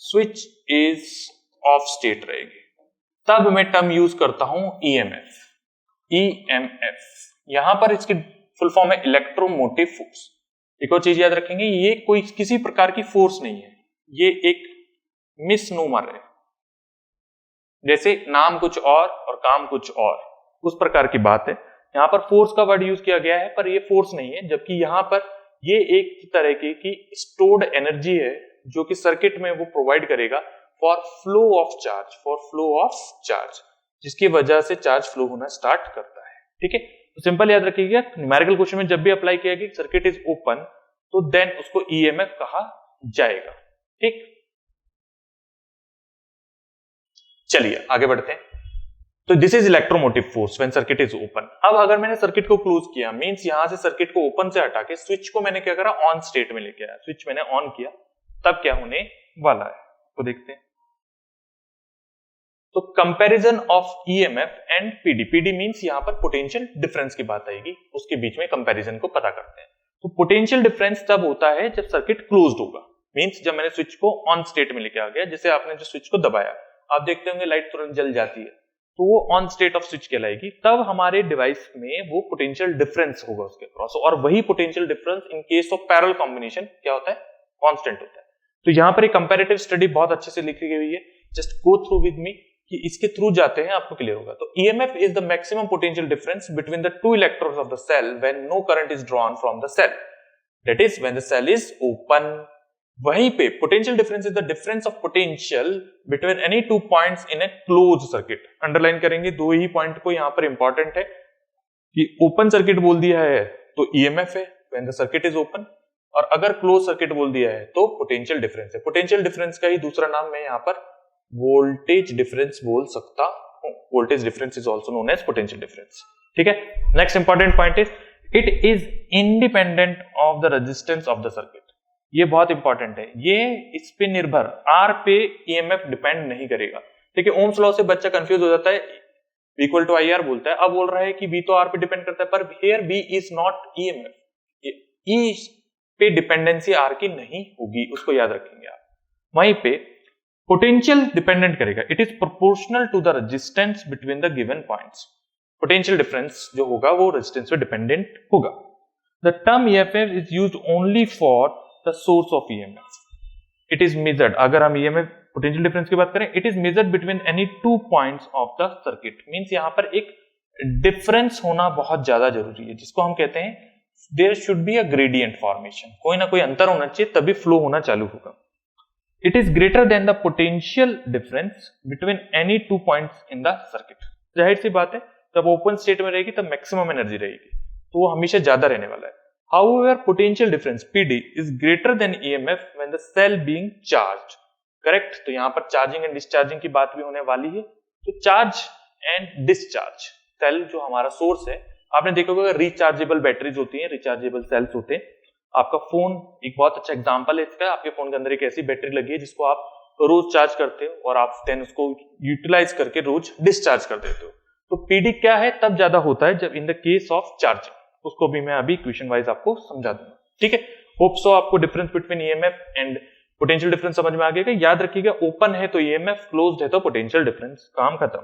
स्विच इज ऑफ स्टेट रहेगी, तब मैं टर्म यूज करता हूं ईएमएफ। ईएमएफ यहां पर इसकी फुल फॉर्म है इलेक्ट्रोमोटिव फोर्स। एक और चीज याद रखेंगे, ये कोई किसी प्रकार की फोर्स नहीं है, ये एक मिसनोमर है। जैसे नाम कुछ और काम कुछ और, उस प्रकार की बात है। यहां पर फोर्स का वर्ड यूज किया गया है पर ये फोर्स नहीं है, जबकि यहां पर ये एक तरह की स्टोर्ड एनर्जी है जो कि सर्किट में वो प्रोवाइड करेगा for flow of charge, for flow of charge, जिसकी वजह से चार्ज फ्लो होना स्टार्ट करता है। ठीक है, तो सिंपल याद रखिएगा, न्यूमेरिकल क्वेश्चन में जब भी अप्लाई किया गया सर्किट इज ओपन तो देन उसको ईएमएफ कहा जाएगा। ठीक, चलिए आगे बढ़ते हैं। तो this is electromotive force when circuit is open. अब अगर मैंने सर्किट को क्लोज किया, मींस यहां से सर्किट को ओपन से हटा के स्विच को मैंने क्या करा? ऑन स्टेट में लेके आया, स्विच मैंने ऑन किया, तब क्या होने वाला है तो देखते हैं। तो comparison of EMF and PD, PD means यहां पर पोटेंशियल डिफरेंस की बात आएगी, उसके बीच में कंपैरिजन को पता करते हैं। तो पोटेंशियल डिफरेंस तब होता है जब सर्किट क्लोज्ड होगा, मींस जब मैंने स्विच को ऑन स्टेट में लेके आ गया, जैसे आपने जो स्विच को दबाया, आप देखते होंगे लाइट तुरंत जल जाती है, तो वो ऑन स्टेट ऑफ स्विच कहलाएगी। तब हमारे डिवाइस में वो पोटेंशियल डिफरेंस होगा उसके क्रॉस, और वही potential difference in case of parallel combination क्या होता है? कांस्टेंट होता है। तो यहां पर एक कंपैरेटिव स्टडी बहुत अच्छे से लिखी गई है, just go through with me कि इसके थ्रू जाते हैं, आपको क्लियर होगा। तो EMF is the maximum potential difference between the two electrodes of the cell when no current is drawn from the cell, that is when the cell is open. वहीं पे potential difference is the difference of potential between any two points in a close circuit. Underline करेंगे दो ही point को, यहां पर important है कि open circuit बोल दिया है तो ईएमएफ है when the circuit is open, और अगर क्लोज सर्किट बोल दिया है तो पोटेंशियल डिफरेंस है। पोटेंशियल डिफरेंस का ही दूसरा नाम मैं यहां पर वोल्टेज डिफरेंस बोल सकता हूं। Voltage difference is also known as potential difference. ठीक है, next important point is it is independent of the resistance of the circuit. ये बहुत इंपॉर्टेंट है, ये इस पे निर्भर, आर पे ईएमएफ डिपेंड नहीं करेगा। देखिए ओम्स लॉ से बच्चा कंफ्यूज हो जाता है, इक्वल टू आईआर बोलता है, अब बोल रहा है कि V तो आर पे डिपेंड करता है, पर here V is not EMF, E पे डिपेंडेंसी आर की नहीं होगी, उसको याद रखेंगे आप। वहीं पे पोटेंशियल डिपेंडेंट करेगा, it is proportional to the resistance between the given points. Potential difference जो होगा वो रेजिस्टेंस पे डिपेंडेंट होगा। The term EMF is used only for the source of EMF. It is measured, अगर हम ईएमएफ पोटेंशियल डिफरेंस की बात करें, it is measured between any two points of the circuit. Means यहां पर एक डिफरेंस होना बहुत ज्यादा जरूरी है, जिसको हम कहते हैं there should be a gradient formation, कोई ना कोई अंतर होना चाहिए तभी फ्लो होना चालू होगा। It is greater than the potential difference between any two points in the circuit. जाहिर सी बात है, जब ओपन स्टेट में रहेगी तब मैक्सिमम एनर्जी रहेगी, तो वो हमेशा ज्यादा रहने वाला है। However, potential difference PD is greater than EMF when the cell being charged. Correct? तो यहाँ पर चार्जिंग एंड डिस्चार्जिंग की बात भी होने वाली है। तो चार्ज एंड डिस्चार्ज, सेल जो हमारा सोर्स है, आपने देखा होगा रिचार्जेबल बैटरीज होती हैं, रिचार्जेबल सेल्स होते हैं। आपका फोन एक बहुत अच्छा एग्जांपल है इसका। आपके फोन के अंदर एक ऐसी बैटरी लगी है जिसको आप रोज चार्ज करते हो और आप देन उसको यूटिलाइज करके रोज डिस्चार्ज कर देते हो। तो पीडी क्या है? तब ज्यादा होता है जब in the case of charging, उसको भी मैं अभी इक्वेशन वाइज आपको समझा दूंगा। ठीक है, होप सो आपको difference between EMF and potential difference समझ में आ गया। याद रखिएगा, ओपन है तो ईएमएफ, क्लोज्ड है तो पोटेंशियल डिफरेंस, काम खत्म।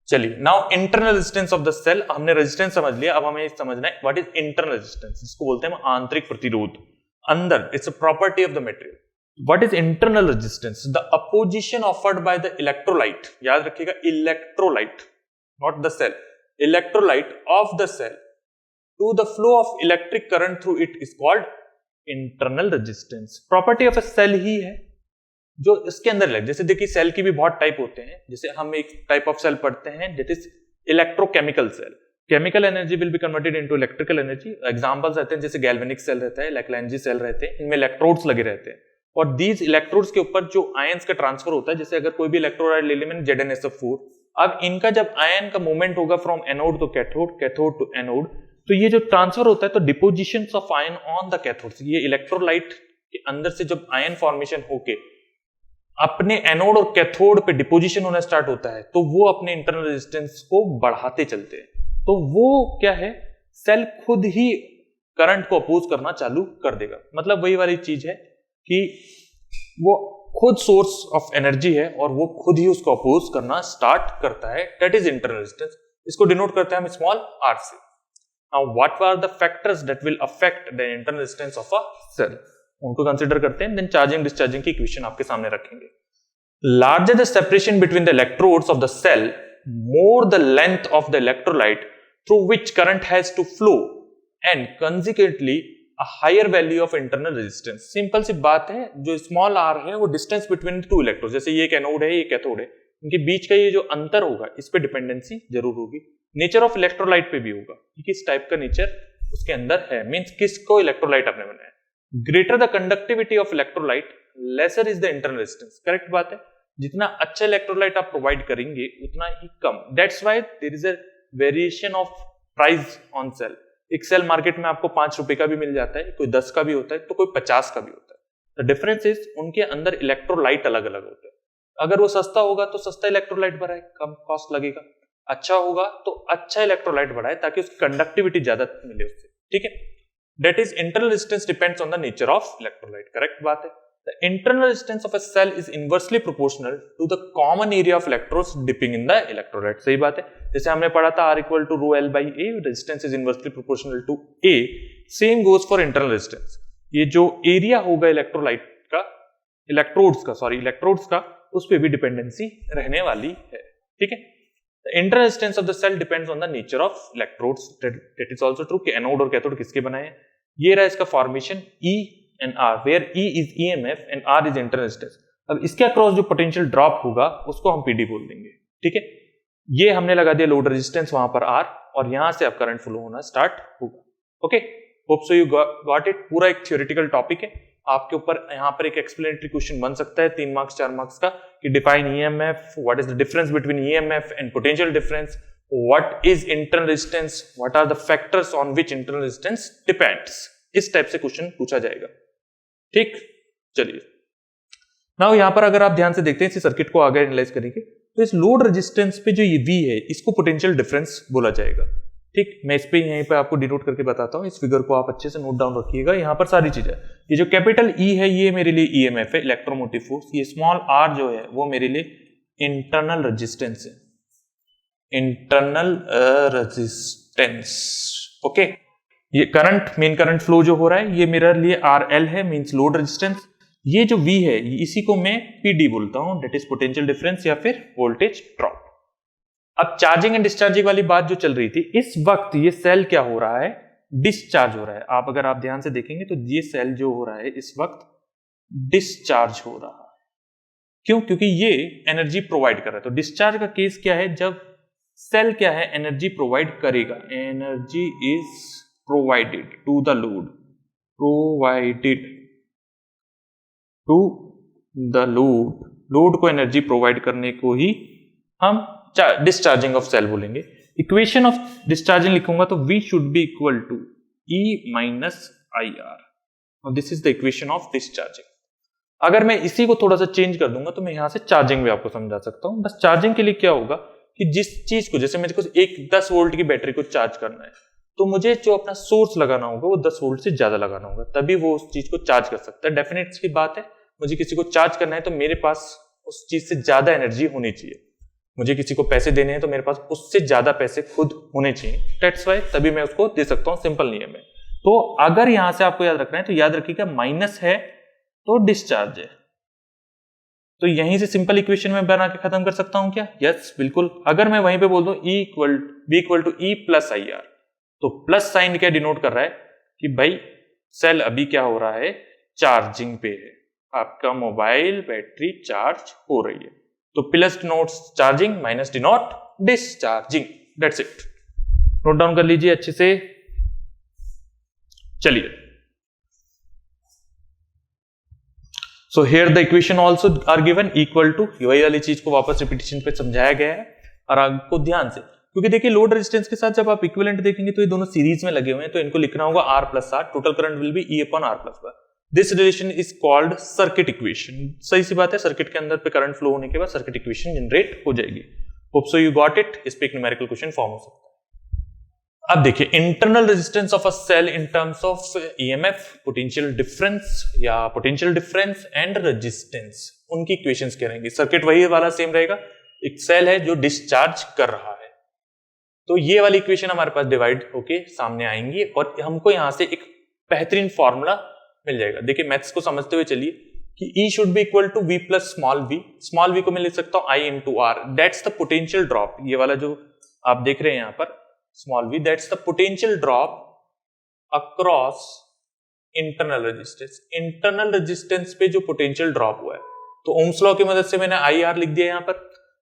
चलिए, now internal resistance of the cell. हमने रेजिस्टेंस समझ लिया, अब हमें समझना है व्हाट इज इंटरनल रेजिस्टेंस, जिसको बोलते हैं आंतरिक प्रतिरोध। अंदर, it's a property of the material. What is internal resistance? The opposition offered by the electrolyte, याद रखिएगा electrolyte not the cell, electrolyte of the cell to the flow of electric current through it is called internal resistance. Property of a cell ही है जो इसके अंदर लगे। जैसे देखिए सेल की भी बहुत टाइप होते हैं, जैसे हम एक टाइप ऑफ सेल पढ़ते हैं that is electrochemical cell. Chemical energy will be converted into electrical energy. Examples रहते हैं जैसे गैल्वेनिक सेल रहता है, लैग्रैंजी सेल रहते हैं, इनमें इलेक्ट्रोड्स लगे रहते हैं और दीज इलेक्ट्रोड्स के ऊपर जो आयंस का ट्रांसफर होता है, जैसे अगर कोई भी इलेक्ट्रोलाइट ले लें ZnSO4, अब इनका जब आयन का मूवमेंट होगा from anode to cathode, cathode to anode, तो ये जो ट्रांसफर होता है तो deposition of ion on the cathode, ये इलेक्ट्रोलाइट के अंदर से जब आयन फॉर्मेशन होके अपने एनोड और कैथोड पे डिपोजिशन होना स्टार्ट होता है तो वो अपने इंटरनल रेजिस्टेंस को बढ़ाते चलते हैं। तो वो क्या है, सेल खुद ही करंट को अपोज करना चालू कर देगा। मतलब वही वाली चीज है कि वो खुद सोर्स ऑफ एनर्जी है और वो खुद ही उसको अपोज करना स्टार्ट करता है, दैट इज इंटरनल रेजिस्टेंस। इसको डिनोट करते हैं हम स्मॉल r से। Now what are the factors that will affect the internal resistance of a cell, उनको कंसीडर करते हैं, देन चार्जिंग डिस्चार्जिंग की इक्वेशन आपके सामने रखेंगे। Larger the separation between the electrodes of the cell, more the length of the electrolyte through which current has to flow and consequently a higher value of internal resistance। Simple सी बात है, जो small r है वो distance between two electrode, जैसे ये एक anode है ये कैथोड है, इनके बीच का ये जो अंतर होगा इस पे डिपेंडेंसी जरूर होगी। नेचर ऑफ इलेक्ट्रोलाइट पे भी होगा कि किस टाइप का नेचर उसके अंदर है, मींस किसको इलेक्ट्रोलाइट आपने बनाया। Greater the conductivity of electrolyte lesser is the internal resistance, correct बात है। जितना अच्छा इलेक्ट्रोलाइट आप प्रोवाइड करेंगे उतना ही कम, that's why there is a variation of price on cell. एक सेल मार्केट में आपको 5 रुपए का भी मिल जाता है, कोई 10 का भी होता है तो कोई 50 का भी होता है। द डिफरेंस इज उनके अंदर इलेक्ट्रोलाइट अलग अलग होते हैं। अगर वो सस्ता होगा तो सस्ता इलेक्ट्रोलाइट बढ़ाए, कम कॉस्ट लगेगा। अच्छा होगा तो अच्छा इलेक्ट्रोलाइट बढ़ाए ताकि उसकी कंडक्टिविटी ज्यादा मिले उससे, ठीक है। That is internal resistance depends on the nature of electrolyte, correct बात है। The internal resistance of a cell is inversely proportional to the common area of electrodes dipping in the electrolyte। सही बात है, जैसे हमने पढ़ा था R equal to rho L by A, resistance is inversely proportional to A, same goes for internal resistance। ये जो area होगा इलेक्ट्रोलाइट का, इलेक्ट्रोड्स का, उस पे भी डिपेंडेंसी रहने वाली है, ठीक है। The internal resistance of the cell depends on the nature of electrodes, that is also true कि एनोड और कैथोड किसके बनाए हैं। ये रहा इसका formation E and R, where E is EMF and R is internal resistance। अब इसके अक्रॉस जो पोटेंशियल ड्रॉप होगा उसको हम PD बोल देंगे, ठीक है। ये हमने लगा दिया लोड रेजिस्टेंस वहां पर R, और यहां से अब करंट फ्लो होना स्टार्ट होगा। Okay, hope so you got it. पूरा एक थ्योरेटिकल टॉपिक है, आपके ऊपर यहाँ पर एक एक्सप्लेनेटरी क्वेश्चन बन सकता है 3 मार्क्स 4 मार्क्स का, कि define EMF, what is the difference between EMF and potential difference, what is internal resistance, what are the factors on which internal resistance depends. इस टाइप से क्वेश्चन पूछा जाएगा, ठीक। चलिए नाउ यहां पर अगर आप ध्यान से देखते हैं इस सर्किट को आगे एनालाइज करेंगे तो इस लोड रेजिस्टेंस पे जो ये V है इसको पोटेंशियल डिफरेंस बोला जाएगा, ठीक। मैं इस पे यहीं पे आपको डिनोट करके बताता हूं, इस फिगर को आप अच्छे से नोट डाउन रखिएगा। यहां पर सारी चीजें, ये जो कैपिटल E है ये मेरे लिए EMF है, इलेक्ट्रोमोटिव फोर्स। ये स्मॉल r जो है वो मेरे लिए इंटरनल रेजिस्टेंस है, इंटरनल रेजिस्टेंस, ओके। ये करंट, मेन करंट फ्लो जो हो रहा है ये मेरे लिए RL है, मींस लोड रेजिस्टेंस। ये जो V है इसी को मैं PD बोलता हूं, दैट इज पोटेंशियल डिफरेंस या फिर वोल्टेज ड्रॉप। अब चार्जिंग एंड डिस्चार्जिंग वाली बात जो चल रही थी, इस वक्त ये सेल क्या हो रहा है, डिस्चार्ज हो रहा है। आप अगर आप ध्यान से देखेंगे तो ये सेल जो हो रहा है इस वक्त डिस्चार्ज हो रहा है। क्यों? क्योंकि ये एनर्जी प्रोवाइड कर रहा है। तो डिस्चार्ज का केस क्या है, जब सेल क्या है एनर्जी प्रोवाइड करेगा, energy is provided to the load, provided to the load को एनर्जी प्रोवाइड करने को ही हम डिस्चार्जिंग ऑफ सेल बोलेंगे। इक्वेशन ऑफ डिस्चार्जिंग लिखूंगा तो V should be equal to E minus IR, और this is the equation of discharging. अगर मैं इसी को थोड़ा सा चेंज कर दूंगा तो मैं यहां से चार्जिंग भी आपको समझा सकता हूं। बस चार्जिंग के लिए क्या होगा कि जिस चीज को, जैसे मेरे को एक 10 वोल्ट की बैटरी को चार्ज करना है तो मुझे जो अपना सोर्स लगाना होगा वो 10 वोल्ट से ज्यादा लगाना होगा, तभी वो उस चीज को चार्ज कर सकता है। डेफिनेट सी बात है, मुझे किसी को चार्ज करना है तो मेरे पास उस चीज से ज्यादा एनर्जी होनी चाहिए। मुझे किसी को पैसे देने हैं तो मेरे पास उससे ज्यादा पैसे खुद होने चाहिए, दैट्स व्हाई तभी मैं उसको दे सकता हूं। सिंपल नियम है। तो अगर यहां से आपको याद रखना है तो याद रखिएगा माइनस है तो डिस्चार्ज है। तो यहीं से सिंपल इक्वेशन में बना के खत्म कर सकता हूं क्या? यस बिल्कुल। अगर मैं वहीं पे बोल दूं E equal to E plus IR, तो प्लस साइन क्या डिनोट कर रहा है कि भाई सेल अभी क्या हो रहा है, चार्जिंग पे है, आपका मोबाइल बैटरी चार्ज हो रही है। तो plus denotes charging, minus denote discharging, that's it. Note down कर लीजिए अच्छे से। चलिए, so here the equation also are given equal to, वही वाली चीज को वापस रिपीटिशन पे समझाया गया है। और आपको ध्यान से, क्योंकि देखिए लोड रेजिस्टेंस के साथ जब आप इक्विवेलेंट देखेंगे तो ये दोनों सीरीज में लगे हुए हैं, तो इनको लिखना होगा R plus R, total current will be E upon R plus R। This relation is called circuit equation. सही सी बात है, सर्किट के अंदर पे करंट फ्लो होने के बाद सर्किट इक्वेशन जनरेट हो जाएगी। Hope so you got it. इस पे एक न्यूमेरिकल क्वेश्चन फॉर्म हो सकता है। अब देखिए internal resistance of a cell in terms of EMF, potential difference या पोटेंशियल डिफरेंस एंड रेजिस्टेंस, उनकी इक्वेशंस क्या रहेंगी? सर्किट वही वाला सेम रहेगा, एक सेल है जो डिस्चार्ज कर रहा है, तो ये वाली इक्वेशन हमारे पास डिवाइड होके सामने आएंगी और हमको यहां से एक बेहतरीन फॉर्मूला मिल जाएगा। देखिए मैथ्स को समझते हुए चलिए कि E should be equal to V plus small v को मैं लिख सकता हूं I into R, that's the potential drop. ये वाला जो आप देख रहे हैं यहां पर small v, that's the potential drop across internal resistance. Internal resistance पे जो पोटेंशियल ड्रॉप हुआ है, तो ओम्स लॉ की मदद से मैंने IR लिख दिया यहां पर,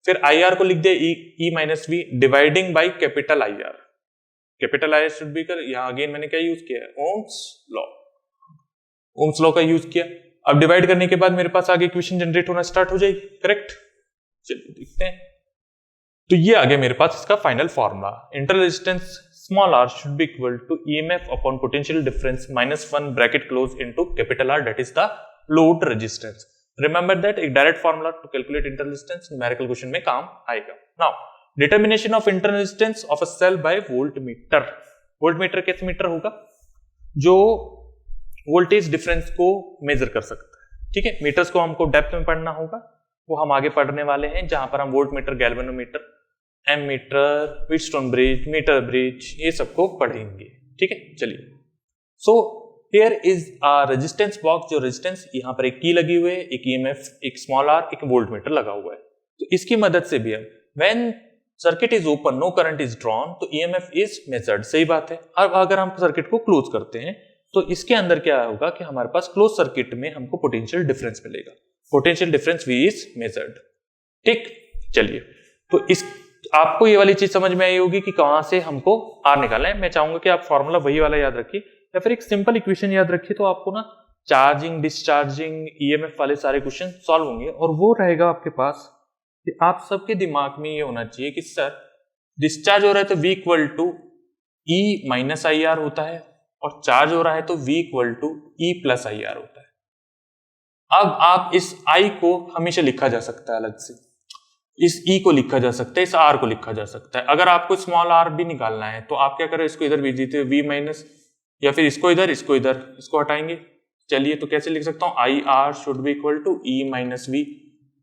फिर IR को लिख दिया E minus V dividing by capital IR। Capital IR should be कर, यहां अगेन मैंने क्या यूज किया है, ओम्स लॉ का यूज किया। अब डिवाइड करने के बाद मेरे पास आगे इक्वेशन जनरेट होना स्टार्ट हो जाएगी, करेक्ट? चलिए देखते हैं। तो ये आ गया मेरे पास इसका final formula. Internal resistance small r should be equal to EMF upon potential difference minus 1 bracket close into capital R, that is the load resistance. Remember that, एक direct formula to calculate internal resistance numerical question में काम आएगा। Now determination of internal resistance of a cell by voltmeter. Voltmeter कैसे meter होगा? जो voltage difference को major कर सकता है, ठीक है। मीटर्स को हमको डेप्थ में पढ़ना होगा, वो हम आगे पढ़ने वाले हैं, जहां पर हम voltmeter, galvanometer, ammeter, Wheatstone bridge, meter bridge, ये सबको पढ़ेंगे, ठीक है। चलिए, so here is a resistance box, जो रेजिस्टेंस यहाँ पर एक की लगी हुई है, एक EMF, एक स्मॉल r, एक वोल्टमीटर लगा हुआ है। तो इसकी मदद से भी हम when circuit is open no current is drawn, तो EMF इज मेजर्ड। सही बात है। अब अगर हम सर्किट को क्लोज करते हैं तो इसके अंदर क्या होगा कि हमारे पास क्लोज सर्किट में हमको पोटेंशियल डिफरेंस मिलेगा, potential difference V is measured, ठीक। चलिए, तो इस आपको ये वाली चीज समझ में आई होगी कि कहां से हमको R निकालना है। मैं चाहूंगा कि आप फॉर्मूला वही वाला याद रखिए या फिर एक सिंपल इक्वेशन याद रखिए, तो आपको ना चार्जिंग, डिस्चार्जिंग, EMF वाले सारे क्वेश्चन सॉल्व होंगे। और वो रहेगा आपके पास कि आप सबके दिमाग में ये होना चाहिए कि सर डिस्चार्ज हो रहा है तो V equal to E minus IR होता है, और चार्ज हो रहा है तो V equal to E plus IR होता है। अब आप इस I को हमेशा लिखा जा सकता है अलग से, इस E को लिखा जा सकता है, इस R को लिखा जा सकता है। अगर आपको स्मॉल r भी निकालना है तो आप क्या करें, इसको इधर भेज देते V माइनस, या फिर इसको इधर, इसको इधर, इसको हटाएंगे। चलिए, तो कैसे लिख सकता हूं, IR should be equal to E minus V।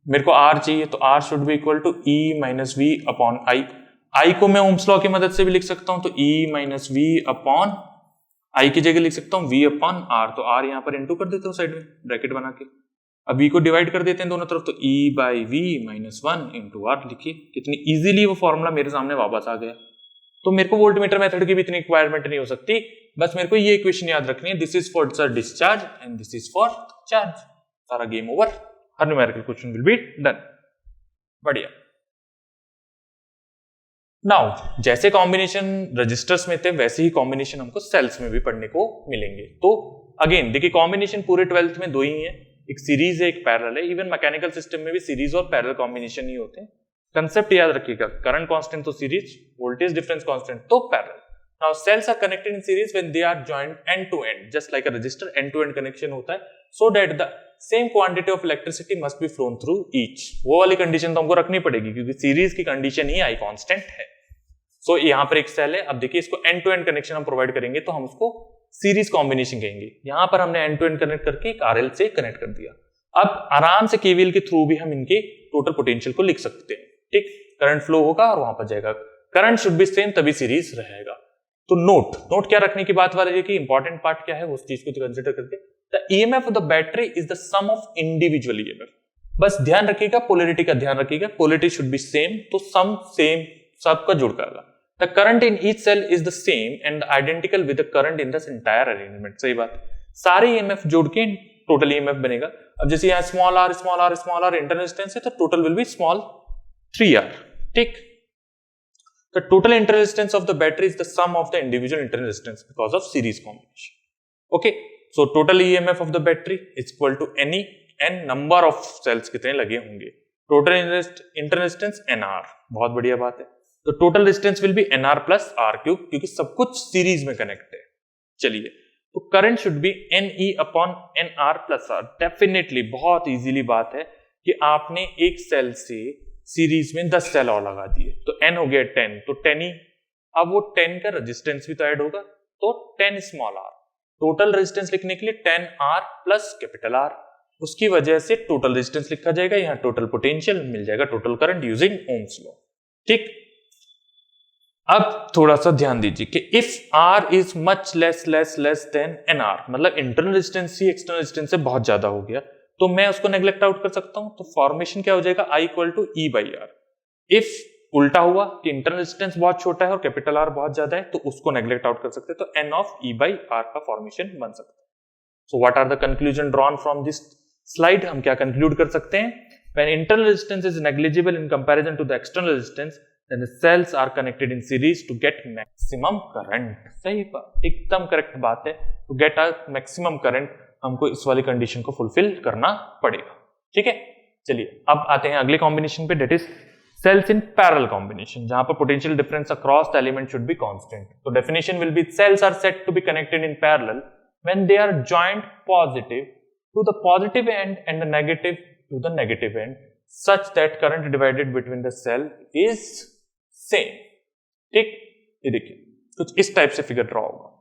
मेरे को R चाहिए तो R should be equal to E minus V upon I को मैं ओम्स लॉ की मदद से भी लिख सकता हूं, तो E minus V upon I की जगह लिख सकता हूं V अपॉन R। तो R यहां पर इंटू कर देता हूं साइड में ब्रैकेट बना के। अब V को डिवाइड कर देते हैं दोनों तरफ, तो E by V minus 1 into R। लिखिए कितनी इजीली वो फॉर्मूला मेरे सामने वापस आ गया। तो मेरे को वोल्टमीटर मेथड की भी इतनी रिक्वायरमेंट नहीं हो सकती, बस मेरे को ये इक्वेशन याद रखनी है, दिस इज फॉर सर discharge and this is for charge. सारा गेम ओवर, हर numerical question will be done. बढ़िया। नाउ जैसे कॉम्बिनेशन रजिस्टर्स में थे वैसे ही कॉम्बिनेशन हमको सेल्स में भी पढ़ने को मिलेंगे। तो अगेन देखिए कॉम्बिनेशन पूरे 12th में दो ही है, एक सीरीज है, एक पैरेलल है। इवन मैकेनिकल सिस्टम में भी सीरीज और पैरेलल कॉम्बिनेशन ही होते हैं। कंसेप्ट याद रखिएगा, करंट कांस्टेंट तो सीरीज, वोल्टेज डिफरेंस कांस्टेंट तो parallel. Now cells are connected in series when they are joined end to end, just like a resistor end to end connection होता है, so that the same quantity of electricity must be flown through each. वो वाली condition तो हमको रखनी पड़ेगी क्योंकि series की कंडीशन ही आई कांस्टेंट है। सो यहाँ पर एक सेल है, अब देखिए इसको एंड टू एंड कनेक्शन हम प्रोवाइड करेंगे तो हम उसको सीरीज कॉम्बिनेशन कहेंगे। यहां पर हमने एंड टू एंड कनेक्ट करके एक RL से कनेक्ट कर दिया। अब आराम से केवीएल के थ्रू भी हम इनके टोटल पोटेंशियल को लिख सकते हैं, ठीक। करंट फ्लो होगा और वहां पर जाएगा, करंट शुड बी सेम तभी सीरीज रहेगा। तो नोट क्या रखने की बात वाली है कि इंपॉर्टेंट पार्ट क्या है, उस चीज को कंसिडर करके the EMF of the battery is the sum of individual EMF. बस ध्यान रखिएगा, पोलैरिटी का ध्यान रखिएगा, पोलैरिटी शुड बी सेम, तो सम सेम सबका जुड़ कर। The current in each cell is the same and identical with the current in this entire arrangement. सही बात, सारे ईएमएफ जोड़ के टोटल ईएमएफ बनेगा। अब जैसे यहाँ small r small r small r inter resistance है, तो total will be small 3R। ठीक, the total inter resistance of the battery is the sum of the individual inter resistance because of series combination. Okay, so total EMF of the battery is equal to any n number of cells कितने लगे होंगे, total inter resistance NR। बहुत बढ़िया बात है, तो total resistance will B NR plus R cube, क्योंकि सब कुछ सीरीज में कनेक्ट है। चलिए, तो current should be NE upon NR plus R। Definitely बहुत इजीली बात है कि आपने एक सेल से सीरीज में 10 सेल और लगा दिए, तो N हो गया 10, तो 10E। अब वो 10 का रेजिस्टेंस भी तो ऐड होगा, तो 10 स्मॉल r। टोटल रेजिस्टेंस लिखने के लिए 10R प्लस कैपिटल R, उसकी वजह से टोटल रेजिस्टेंस लिखा जाएगा, यहाँ टोटल पोटेंशियल मिल जाएगा, total current using Ohm's law. ठीक, अब थोड़ा सा ध्यान दीजिए कि if R is much less then NR, मतलब इंटरनल रेजिस्टेंस ही एक्सटर्नल रेजिस्टेंस से बहुत ज्यादा हो गया, तो मैं उसको नेग्लेक्ट आउट कर सकता हूं। तो फॉर्मेशन क्या हो जाएगा, I equal to E by R। If उल्टा हुआ कि इंटरनल रेजिस्टेंस बहुत छोटा है और कैपिटल R बहुत ज्यादा है, तो उसको नेग्लेक्ट आउट कर सकते हैं, तो N of E by R का फॉर्मेशन बन सकता है। So what are the conclusion drawn from this slide? हम क्या कंक्लूड कर सकते हैं? When internal resistance is negligible in comparison to the external resistance, then the cells are connected in series to get maximum current। सही बात, एकदम correct बात है। To get a maximum current, हमको इस वाली कंडीशन को फुलफिल करना पड़ेगा। ठीक है, चलिए अब आते हैं अगले कॉम्बिनेशन पे, that is cells in parallel combination, जहां पर potential difference across the element should be constant। तो definition will be cells are said to be connected in parallel when they are joined positive to the positive end and the negative to the negative end, such that current divided between the cell is same। ठीक, ये देखिए कुछ इस type से figure draw होगा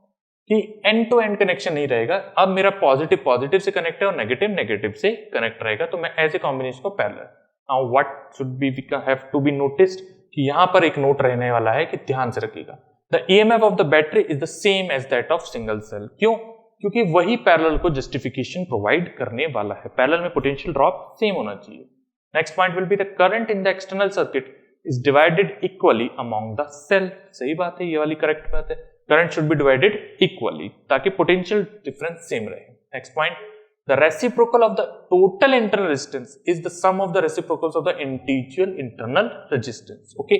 कि and to end connection नहीं रहेगा। अब मेरा पॉजिटिव पॉजिटिव से कनेक्ट है और नेगेटिव नेगेटिव से कनेक्ट रहेगा, तो मैं ऐसे कॉम्बिनेशन को parallel. Now what should be have to be noticed कि यहां पर एक नोट रहने वाला है कि ध्यान से रखिएगा, the EMF of the battery is the same as that of single cell. क्यों? क्योंकि वही पैरेलल को जस्टिफिकेशन प्रोवाइड करने वाला है, पैरेलल में पोटेंशियल ड्रॉप सेम होना चाहिए। Next point will be the current in the external circuit is divided equally among the cell. सही बात है, ये वाली करेक्ट बात है, current should be divided equally ताकि पोटेंशियल डिफरेंस सेम रहे। Next point, the reciprocal of the total internal resistance is the sum of the reciprocals of the individual internal resistance. Okay,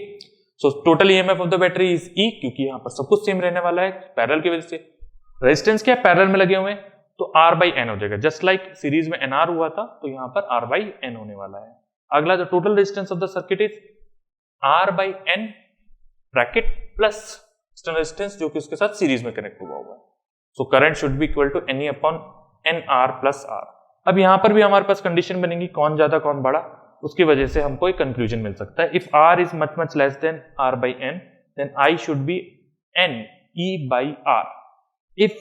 so total EMF of the battery is E, क्योंकि यहां पर सब कुछ same रहने वाला है parallel की वजह से। रेजिस्टेंस क्या पैरेलल में लगे हुए हैं, तो R बाई N हो जाएगा, जस्ट लाइक सीरीज में NR हुआ था, तो यहां पर R बाई N होने वाला है। अगला, the total resistance of the circuit is R by N bracket plus external resistance जो कि उसके साथ सीरीज में कनेक्ट हुआ है। So current should be equal to NE upon NR plus R। अब यहां पर भी हमारे पास कंडीशन बनेगी कौन ज्यादा कौन बड़ा, उसकी वजह से हमको एक कंक्लूजन मिल सकता है। If R is much less than R by N, then I should be NE by R। If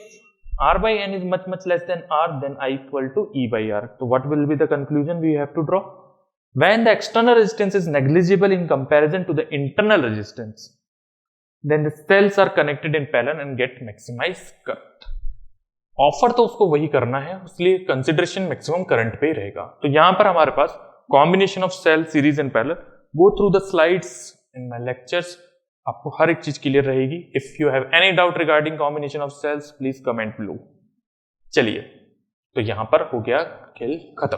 R by N is much less than R, then I equal to E by R. So what will be the conclusion we have to draw? When the external resistance is negligible in comparison to the internal resistance, then the cells are connected in parallel and get maximized current. Offer तो उसको वही करना है, इसलिए consideration maximum current पे ही रहेगा। तो यहां पर हमारे पास combination of cell series and parallel, go through the slides in my lectures, आपको हर एक चीज क्लियर रहेगी। If you have any doubt regarding combination of cells, please comment below. चलिए, तो यहां पर हो गया खेल खत्म।